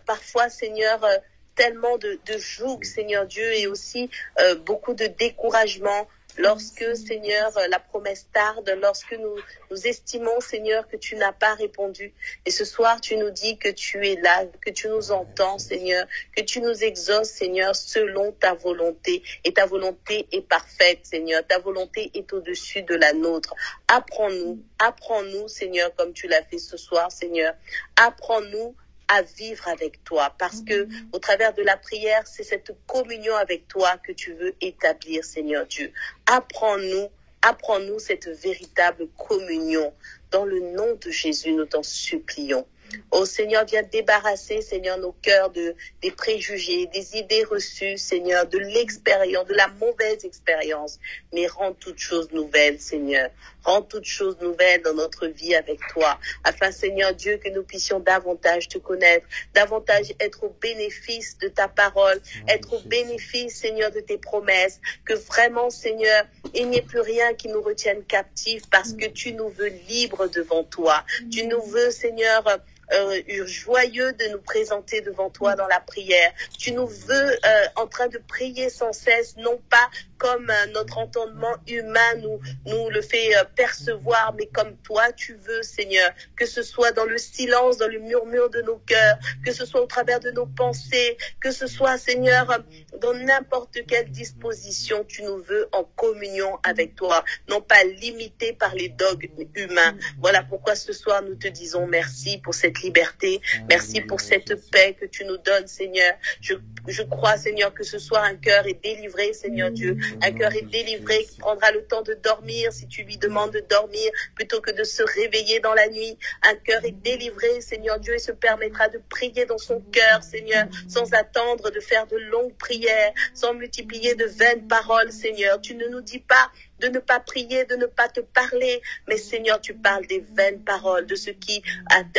parfois, Seigneur, tellement de joug, Seigneur Dieu, et aussi beaucoup de découragement lorsque, Seigneur, la promesse tarde, lorsque nous estimons, Seigneur, que tu n'as pas répondu. Et ce soir, tu nous dis que tu es là, que tu nous entends, Seigneur, que tu nous exauces, Seigneur, selon ta volonté. Et ta volonté est parfaite, Seigneur. Ta volonté est au-dessus de la nôtre. Apprends-nous, Seigneur, comme tu l'as fait ce soir, Seigneur. Apprends-nous à vivre avec toi, parce que au travers de la prière, c'est cette communion avec toi que tu veux établir, Seigneur Dieu. Apprends-nous cette véritable communion. Dans le nom de Jésus, nous t'en supplions. Oh Seigneur, viens débarrasser, Seigneur, nos cœurs des préjugés, des idées reçues, Seigneur, de l'expérience, de la mauvaise expérience. Mais rends toutes choses nouvelles, Seigneur. Rends toutes choses nouvelles dans notre vie avec toi. Afin, Seigneur Dieu, que nous puissions davantage te connaître, davantage être au bénéfice de ta parole, être au bénéfice, Seigneur, de tes promesses. Que vraiment, Seigneur, il n'y ait plus rien qui nous retienne captifs parce que tu nous veux libres devant toi. Tu nous veux, Seigneur, joyeux de nous présenter devant toi dans la prière. Tu nous veux en train de prier sans cesse, non pas comme notre entendement humain nous le fait percevoir, mais comme toi tu veux, Seigneur, que ce soit dans le silence, dans le murmure de nos cœurs, que ce soit au travers de nos pensées, que ce soit, Seigneur, dans n'importe quelle disposition, tu nous veux en communion avec toi, non pas limité par les dogmes humains. Voilà pourquoi ce soir nous te disons merci pour cette liberté, merci pour cette paix que tu nous donnes, Seigneur. Je crois, Seigneur, que ce soir un cœur est délivré, Seigneur Dieu, un cœur est délivré qui prendra le temps de dormir si tu lui demandes de dormir plutôt que de se réveiller dans la nuit. Un cœur est délivré, Seigneur Dieu, et se permettra de prier dans son cœur, Seigneur, sans attendre de faire de longues prières, sans multiplier de vaines paroles, Seigneur. Tu ne nous dis pas de ne pas prier, de ne pas te parler. Mais Seigneur, tu parles des vaines paroles, de ce qui,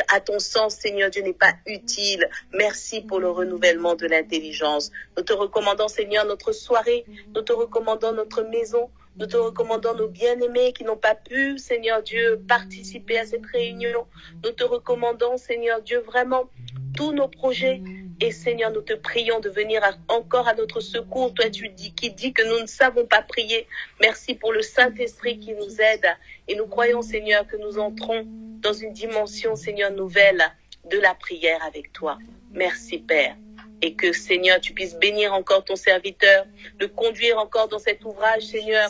à ton sens, Seigneur Dieu, n'est pas utile. Merci pour le renouvellement de l'intelligence. Nous te recommandons, Seigneur, notre soirée. Nous te recommandons notre maison. Nous te recommandons nos bien-aimés qui n'ont pas pu, Seigneur Dieu, participer à cette réunion. Nous te recommandons, Seigneur Dieu, vraiment tous nos projets. Et Seigneur, nous te prions de venir encore à notre secours. Toi, qui dis que nous ne savons pas prier. Merci pour le Saint-Esprit qui nous aide. Et nous croyons, Seigneur, que nous entrons dans une dimension, Seigneur, nouvelle de la prière avec toi. Merci, Père. Et que, Seigneur, tu puisses bénir encore ton serviteur, le conduire encore dans cet ouvrage, Seigneur,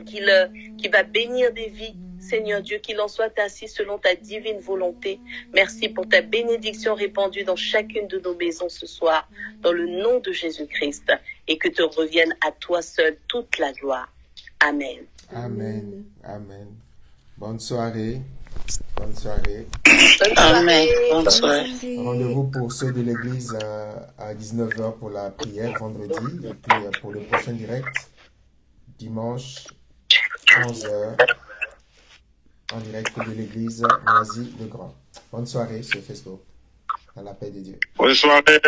qui va bénir des vies. Seigneur Dieu, qu'il en soit ainsi selon ta divine volonté. Merci pour ta bénédiction répandue dans chacune de nos maisons ce soir, dans le nom de Jésus-Christ, et que te revienne à toi seul toute la gloire. Amen. Amen. Amen. Bonne soirée. Bonne soirée. Amen. Bonne soirée. Rendez-vous pour ceux de l'église à 19h pour la prière vendredi, et puis pour le prochain direct, dimanche 11h. En direct de l'église Noisy-le-Grand. Bonne soirée sur Facebook. Dans la paix de Dieu. Bonne soirée.